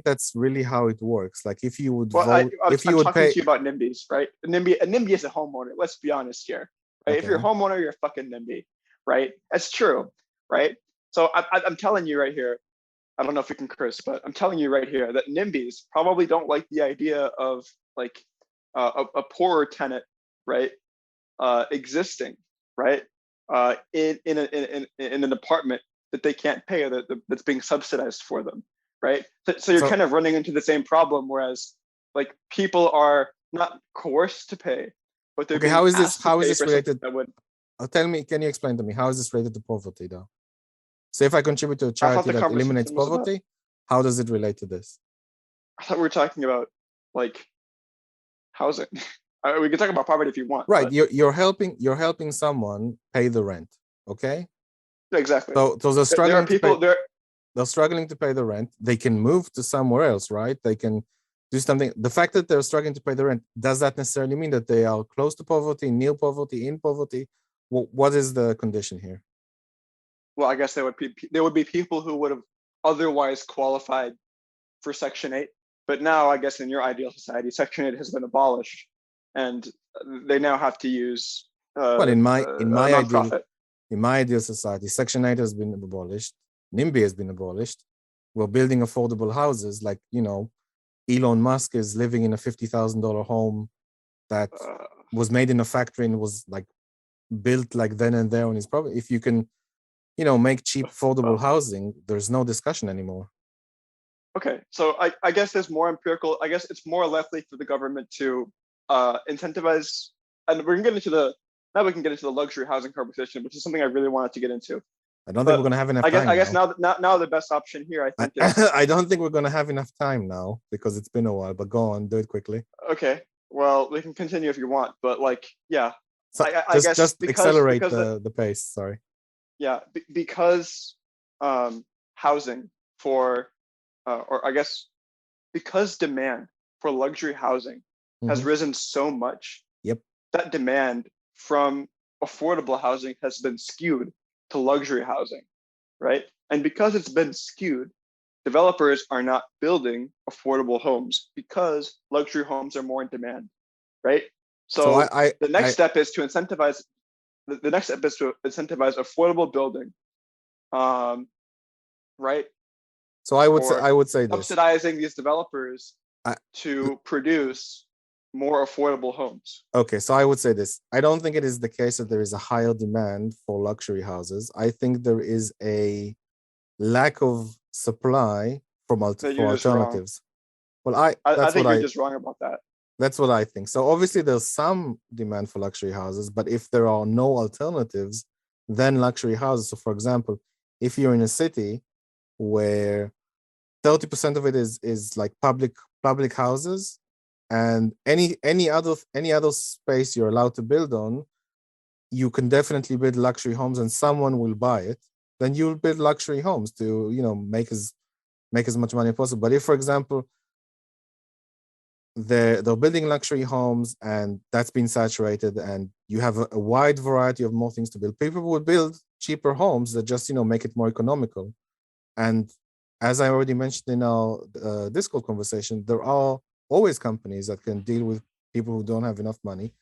that's really how it works. Like if you would Well, vote, if you I'm would talking pay, to you about NIMBYs, right? A NIMBY is a homeowner. Let's be honest here, right? If you're a okay, homeowner, you're a fucking NIMBY, right? That's true, right? So I'm telling you right here, I don't know if you can curse, but I'm telling you right here that NIMBYs probably don't like the idea of like a poorer tenant, right, existing, right, in an apartment that they can't pay or that's being subsidized for them, right? So you're so kind of running into the same problem, whereas like people are not coerced to pay, but they're okay, being asked to how is pay this for something related? that would. Tell me, can you explain to me how is this related to poverty though? So if I contribute to a I thought charity the that eliminates conversation was about. poverty, how does it relate to this? I thought we were talking about like housing. We can talk about poverty if you want, Right, but you're helping someone pay the rent. Okay, exactly. so they're There are struggling to pay. people there. They're struggling to pay the rent. They can move to somewhere else, right? They can do something. The fact that they're struggling to pay the rent, does that necessarily mean that they are close to poverty, near poverty, in poverty? What is the condition here? Well, I guess there would be people who would have otherwise qualified for Section 8, but now I guess in your ideal society, Section 8 has been abolished, and they now have to use Well, a nonprofit. in my ideal society, Section 8 has been abolished, NIMBY has been abolished. We're building affordable houses, like Elon Musk is living in a $50,000 home that Uh, was made in a factory and was like built like then and there on his property. If you can, make cheap affordable well, housing, there's no discussion anymore. okay, so I guess there's more empirical. I guess it's more likely for the government to incentivize, and we can get into the now we can get into the luxury housing conversation, which is something I really wanted to get into. I don't think we're But gonna have enough I time guess now. now the best option here, I think, is I don't think we're gonna have enough time now because it's been a while. But go on, do it quickly. okay. Well, we can continue if you want, but like, yeah, So I guess just accelerate the pace. Sorry. yeah, because housing for or I guess because demand for luxury housing has Mm-hmm. risen so much, Yep. that demand from affordable housing has been skewed to luxury housing, right? And because it's been skewed, developers are not building affordable homes because luxury homes are more in demand, right? So So the next I step is to incentivize the next step is to incentivize affordable building, um, right? so Or I would say this. subsidizing these developers I, to produce more affordable homes. okay, so I would say this. I don't think it is the case that there is a higher demand for luxury houses. I think there is a lack of supply That for you're just wrong. alternatives. Well, I I that's what think you're I just wrong about that. that's what I think. So obviously there's some demand for luxury houses, but if there are no alternatives, then luxury houses. So for example, if you're in a city where 30% of it is like public houses, and any other space you're allowed to build on, you can definitely build luxury homes and someone will buy it. Then you'll build luxury homes to make as much money as possible. But if, for example, they're building luxury homes and that's been saturated and you have a wide variety of more things to build, people will build cheaper homes that just make it more economical. And as I already mentioned in our Discord conversation, there are always companies that can deal with people who don't have enough money,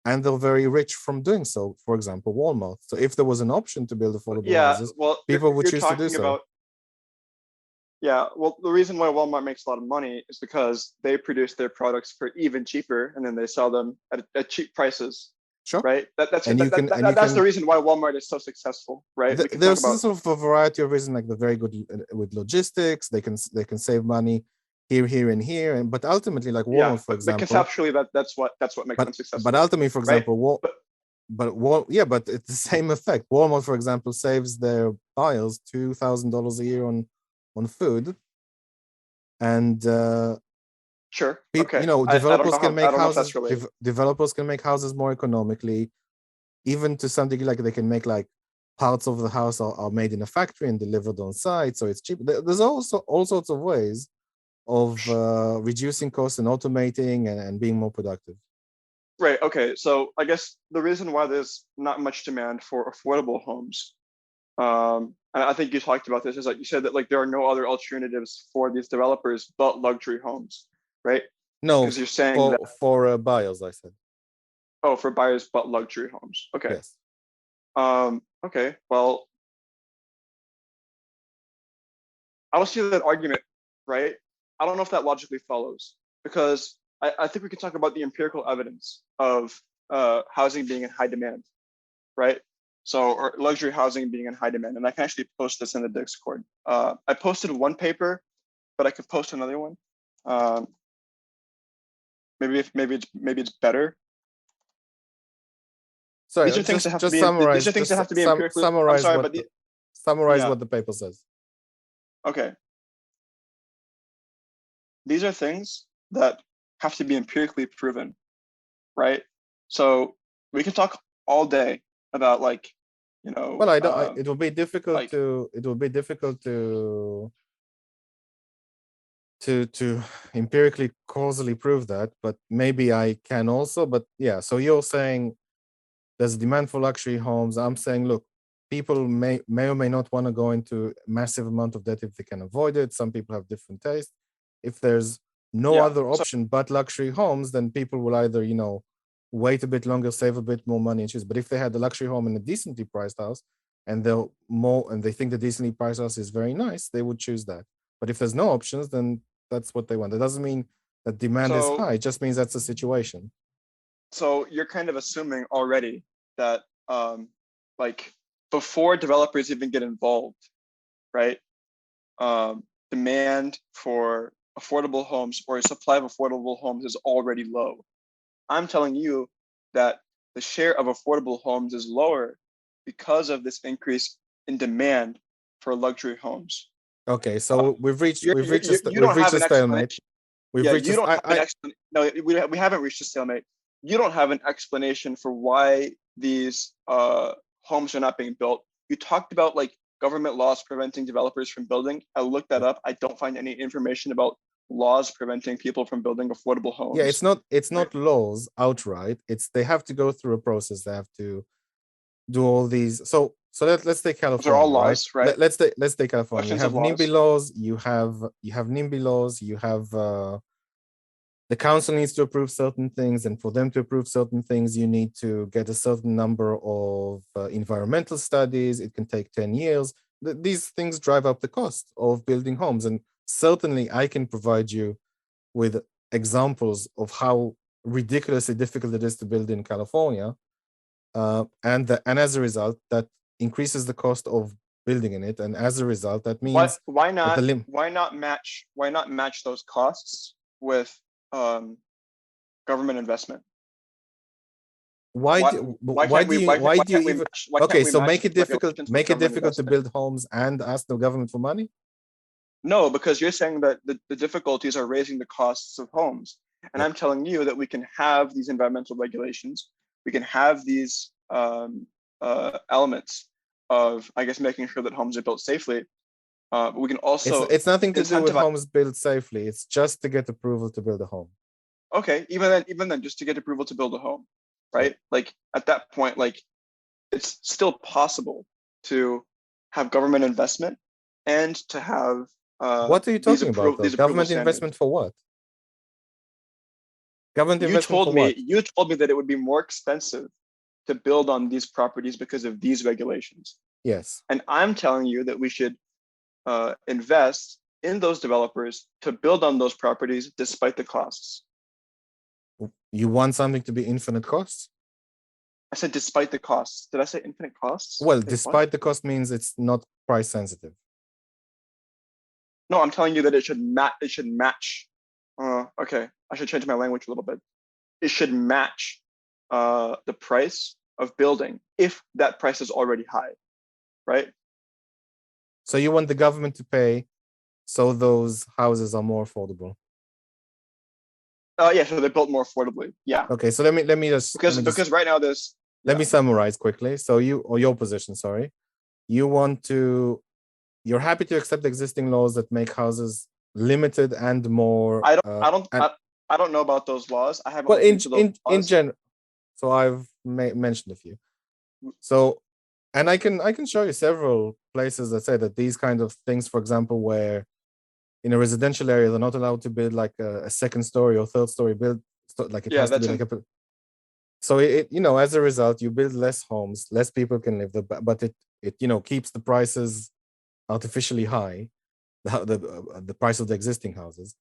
and they're very rich from doing so. For example, Walmart. So if there was an option to build affordable Yeah, houses, well, people would you're choose to do talking so. about. Yeah, well, the reason why Walmart makes a lot of money is because they produce their products for even cheaper, and then they sell them at cheap prices, Sure. right? And you can That's the reason why Walmart is so successful, right? We can talk there's about. sort of a variety of reasons, like they're very good with logistics. They can save money here, and here, and but ultimately, like Yeah, Walmart, for but example. conceptually, that's what makes them But successful, ultimately, for right? example, But yeah, but it's the same effect. Walmart, for example, saves their buyers $2,000 a year on on food, and Sure. Okay. developers can I make don't know if houses. that's related. Developers can make houses more economically, even to some degree. Like they can make like parts of the house are made in a factory and delivered on site, so it's cheap. There's also all sorts of ways of reducing costs and automating and being more productive. Right. Okay. So I guess the reason why there's not much demand for affordable homes, and I think you talked about this, is like you said that like there are no other alternatives for these developers but luxury homes, right? No, Because you're saying that, for buyers, I said. oh, for buyers but luxury homes. Okay. Yes. Okay. Well, I don't see that argument, right? I don't know if that logically follows, because I think we can talk about the empirical evidence of housing being in high demand, right? So, or luxury housing being in high demand. And I can actually post this in the Discord. I posted one paper, but I could post another one. Maybe it's better. Sorry, These are things that have to just be. summarize. These are things that have to be Just empirically. I'm summarize sorry, what but summarize yeah. what the paper says. Okay. These are things that have to be empirically proven, right? So we can talk all day about like, Well, it will be difficult like, to. It will be difficult to empirically causally prove that, but maybe I can also. But yeah, so you're saying there's demand for luxury homes. I'm saying, look, people may or may not want to go into massive amount of debt if they can avoid it. Some people have different tastes. If there's no yeah. other So, option but luxury homes, then people will either, wait a bit longer, save a bit more money and choose. But if they had a luxury home in a decently priced house and they think the decently priced house is very nice, they would choose that. But if there's no options, then that's what they want. That doesn't mean that demand is high. It just means that's the situation. So you're kind of assuming already that like before developers even get involved, right? Demand for affordable homes or a supply of affordable homes is already low. I'm telling you that the share of affordable homes is lower because of this increase in demand for luxury homes. Okay, so we've reached You don't have a an stalemate. explanation. We've Yeah, reached you don't have an I explanation. No, we haven't reached a stalemate. You don't have an explanation for why these homes are not being built. You talked about like government laws preventing developers from building. I looked that up. I don't find any information about laws preventing people from building affordable yeah, homes. it's not laws outright. It's they have to go through a process. They have to do all these. So let's take Those are all California, right? laws, right? Let's take California. You Questions of have NIMBY laws. laws. You have NIMBY laws. You have the council needs to approve certain things, and for them to approve certain things, you need to get a certain number of environmental studies. It can take 10 years. These things drive up the cost of building homes, and certainly I can provide you with examples of how ridiculously difficult it is to build in California, and as a result, that increases the cost of building in it, and as a result, that means why that not why not match those costs with government investment? Why do you even okay? So make it difficult to build homes and ask the government for money. No, because you're saying that the difficulties are raising the costs of homes. And Yeah. I'm telling you that we can have these environmental regulations. We can have these elements of, I guess, making sure that homes are built safely. But we can also It's nothing to do with incentivize. homes built safely. It's just to get approval to build a home. Okay, even then, just to get approval to build a home, right? Yeah. Like at that point, like it's still possible to have government investment and to have What are you talking about, though? these approval Government standards. investment for what? Government investment for what? You told me that it would be more expensive to build on these properties because of these regulations. Yes. And I'm telling you that we should invest in those developers to build on those properties despite the costs. You want something to be infinite costs? I said despite the costs. Did I say infinite costs? Well, despite the cost means it's not price sensitive. No, I'm telling you that it should match. Okay, I should change my language a little bit. It should match the price of building if that price is already high, right? So you want the government to pay so those houses are more affordable. Yeah, so they're built more affordably. Yeah. Okay, so let me just Because right now there's let me summarize quickly. So your position, sorry, you're happy to accept existing laws that make houses limited and more. I don't know about those laws. I haven't Well, looked into those in laws. general, so I've mentioned a few. So, and I can show you several places that say that these kind of things, for example, where in a residential area they're not allowed to build like a second story or third story build, like it Yeah, has to be that's like a. So as a result, you build less homes, less people can live there, but it keeps the prices artificially high, the price of the existing houses.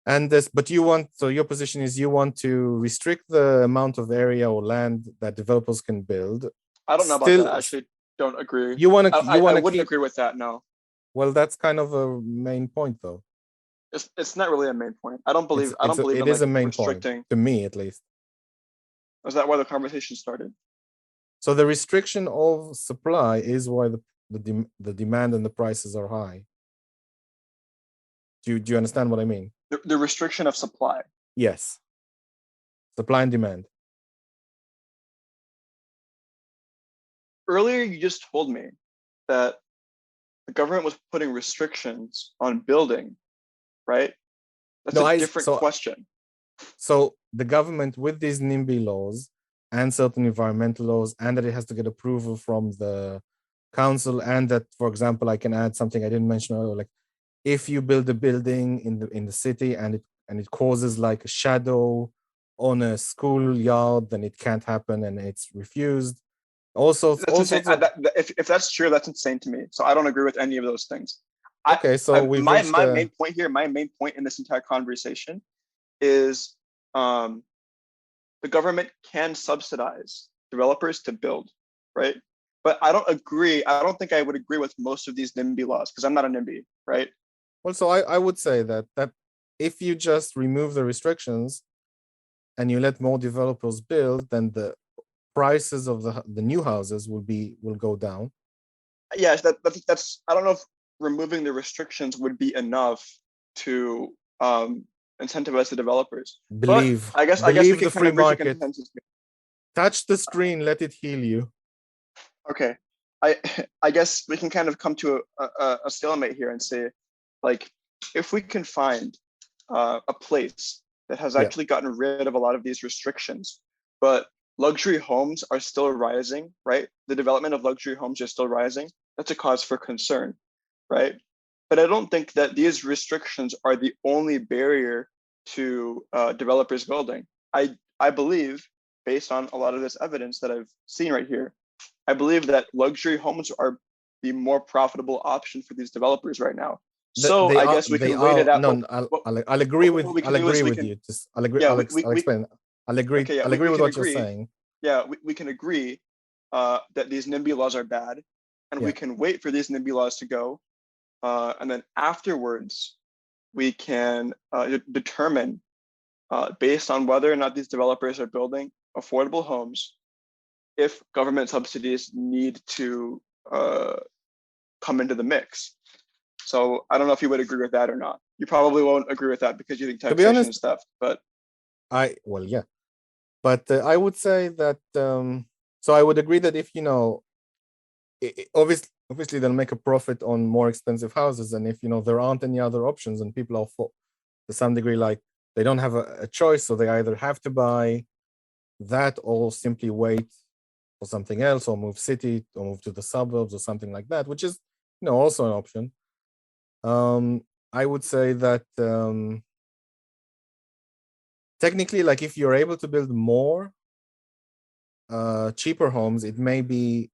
And but your position is you want to restrict the amount of area or land that developers can build. I don't know about that. I actually don't agree. I wouldn't agree with that. No. Well, that's kind of a main point, though. It's not really a main point. I don't believe it in is like a main restricting. Point, to me, at least. Is that why the conversation started? So the restriction of supply is why the demand and the prices are high. Do you understand what I mean? The restriction of supply. Yes. Supply and demand. Earlier, you just told me that the government was putting restrictions on building, right? That's a different question. So the government, with these NIMBY laws and certain environmental laws, and that it has to get approval from the council, and that, for example, I can add something I didn't mention earlier, like if you build a building in the city and it causes like a shadow on a schoolyard, then it can't happen and it's refused. Also, if that's true, that's insane to me. So I don't agree with any of those things. Okay, so my main point here, my main point in this entire conversation is the government can subsidize developers to build, right? But I don't agree. I don't think I would agree with most of these NIMBY laws because I'm not a NIMBY, right? Well, so I would say that if you just remove the restrictions and you let more developers build, then the prices of the new houses will go down. Yes, that's I don't know if removing the restrictions would be enough to incentivize the developers. Believe we can the free market. Touch the screen, let it heal you. Okay, I guess we can kind of come to a stalemate here and say, like, if we can find a place that has actually gotten rid of a lot of these restrictions, but luxury homes are still rising, right? The development of luxury homes is still rising. That's a cause for concern, right? But I don't think that these restrictions are the only barrier to developers building. I believe, based on a lot of this evidence that I've seen right here, I believe that luxury homes are the more profitable option for these developers right now. So I guess we can wait it out. No, I'll agree with you. I'll explain. I'll agree with what you're saying. Yeah, we can agree that these NIMBY laws are bad, and we can wait for these NIMBY laws to go, and then afterwards we can determine, based on whether or not these developers are building affordable homes, if government subsidies need to come into the mix. So I don't know if you would agree with that or not. You probably won't agree with that because you think taxation and stuff. But I would say that. So I would agree that if obviously they'll make a profit on more expensive houses, and if there aren't any other options, and people are to some degree like they don't have a choice, so they either have to buy that or simply wait for something else, or move city, or move to the suburbs, or something like that, which is also an option. I would say that technically, like if you're able to build more cheaper homes, it may be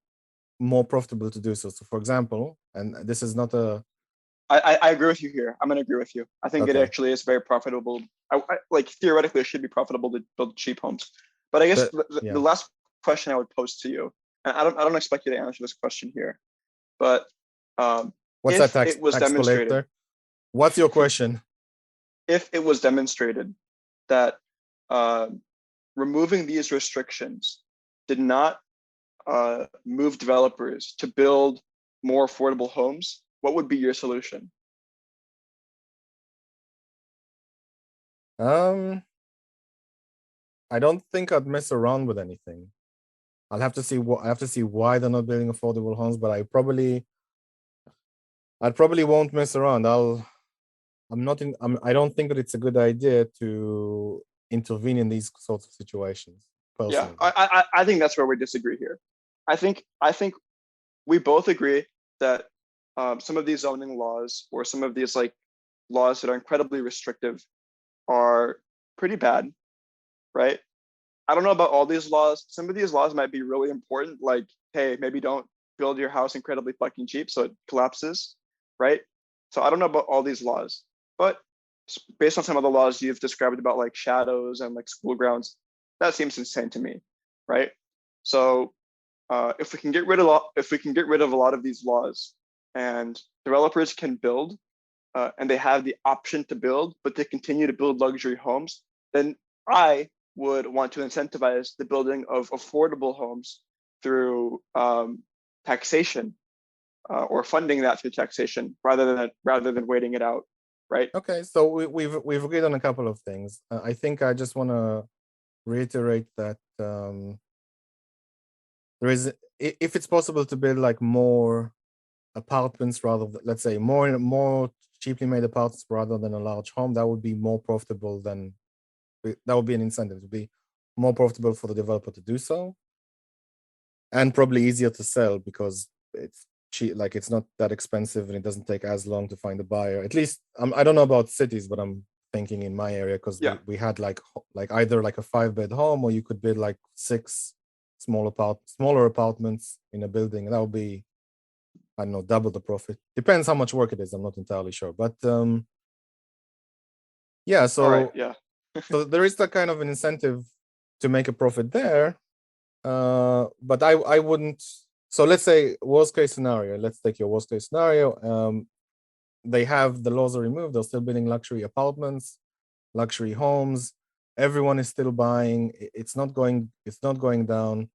more profitable to do so. So, for example, and this is not a. I agree with you here. I'm going to agree with you. I think it actually is very profitable. Like theoretically, it should be profitable to build cheap homes. But I guess the last question I would pose to you, and I don't expect you to answer this question here, but what's that, tax collector? What's your question? If it was demonstrated that removing these restrictions did not move developers to build more affordable homes, what would be your solution? I don't think I'd mess around with anything. I'll have to see why they're not building affordable homes, but I probably won't mess around. I don't think that it's a good idea to intervene in these sorts of situations Yeah, personally. I think that's where we disagree here. I think we both agree that some of these zoning laws or some of these like laws that are incredibly restrictive are pretty bad, right? I don't know about all these laws. Some of these laws might be really important, like, hey, maybe don't build your house incredibly fucking cheap so it collapses, right? So I don't know about all these laws, but based on some of the laws you've described about like shadows and like school grounds, that seems insane to me, right? So if we can get rid of a lot of these laws, and developers can build, and they have the option to build, but they continue to build luxury homes, then I would want to incentivize the building of affordable homes through taxation, or funding that through taxation rather than waiting it out, right? Okay, so we've agreed on a couple of things. I think I just want to reiterate that if it's possible to build like more apartments rather than, let's say, more cheaply made apartments rather than a large home, that would be more profitable than that would be an incentive to be more profitable for the developer to do so, and probably easier to sell because it's cheap, like it's not that expensive and it doesn't take as long to find a buyer. At least I don't know about cities, but I'm thinking in my area because Yeah. we had like either like a 5-bed home or you could build like 6 smaller apartments in a building. That would be, I don't know, double the profit. Depends how much work it is. I'm not entirely sure, but yeah. All right. So Yeah. there is that kind of an incentive to make a profit there. But I wouldn't. So let's say worst case scenario. Let's take your worst case scenario. They have the laws are removed. They're still building luxury apartments, luxury homes. Everyone is still buying. It's not going. It's not going down.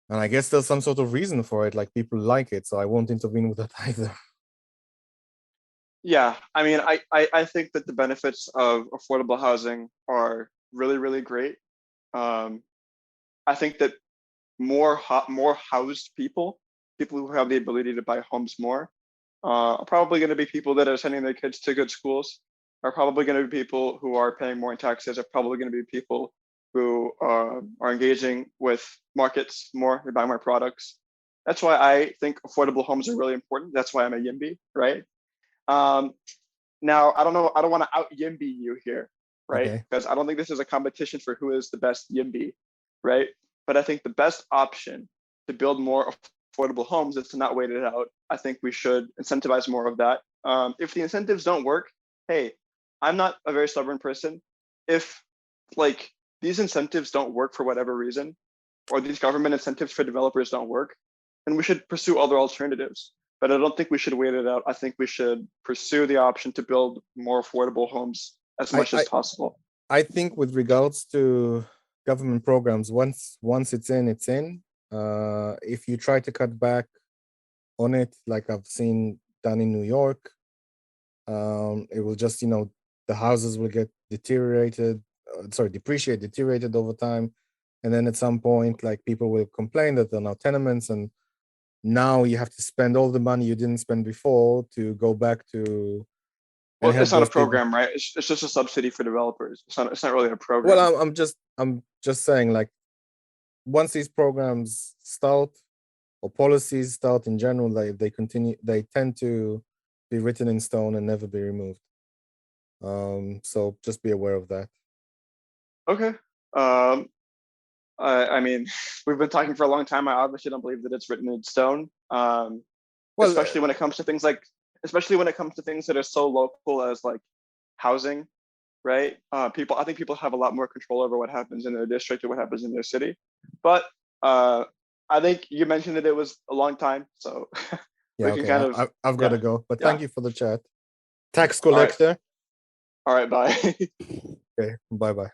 And I guess there's some sort of reason for it. Like people like it, so I won't intervene with that either. Yeah. I mean, I think that the benefits of affordable housing are really, really great. Um, I think that more housed people who have the ability to buy homes more, are probably going to be people that are sending their kids to good schools, are probably going to be people who are paying more in taxes, are probably going to be people who are engaging with markets more, they buy more products. That's why I think affordable homes are really important. That's why I'm a YIMBY, right? Um, Now, I don't know, I don't want to out YIMBY you here, right? Okay. Because I don't think this is a competition for who is the best YIMBY, right? But I think the best option to build more affordable homes is to not wait it out. I think we should incentivize more of that. If the incentives don't work, hey, I'm not a very stubborn person. If like these incentives don't work for whatever reason, or these government incentives for developers don't work, then we should pursue other alternatives. But I don't think we should wait it out. I think we should pursue the option to build more affordable homes as I much as I possible. I think with regards to government programs, once it's in, it's in. If you try to cut back on it, like I've seen done in New York, it will just, the houses will get depreciated over time, and then at some point, like people will complain that they're now tenements, and now you have to spend all the money you didn't spend before to go back to and Well, help it's not a those people. program, right? It's just a subsidy for developers. It's not really a Well, program. I'm just saying, like, once these programs start or policies start in general, they tend to be written in stone and never be removed. So just be aware of that. Okay. Um, I mean, we've been talking for a long time. I obviously don't believe that it's written in stone. Well, Especially when it comes to things like, especially when it comes to things that are so local as like housing, right? I think people have a lot more control over what happens in their district or what happens in their city. But uh, I think you mentioned that it was a long time, so yeah, we can okay. kind of, I've got yeah, to go, but yeah. thank you for the chat. Tax All right, collector. all right, bye. Okay, bye bye.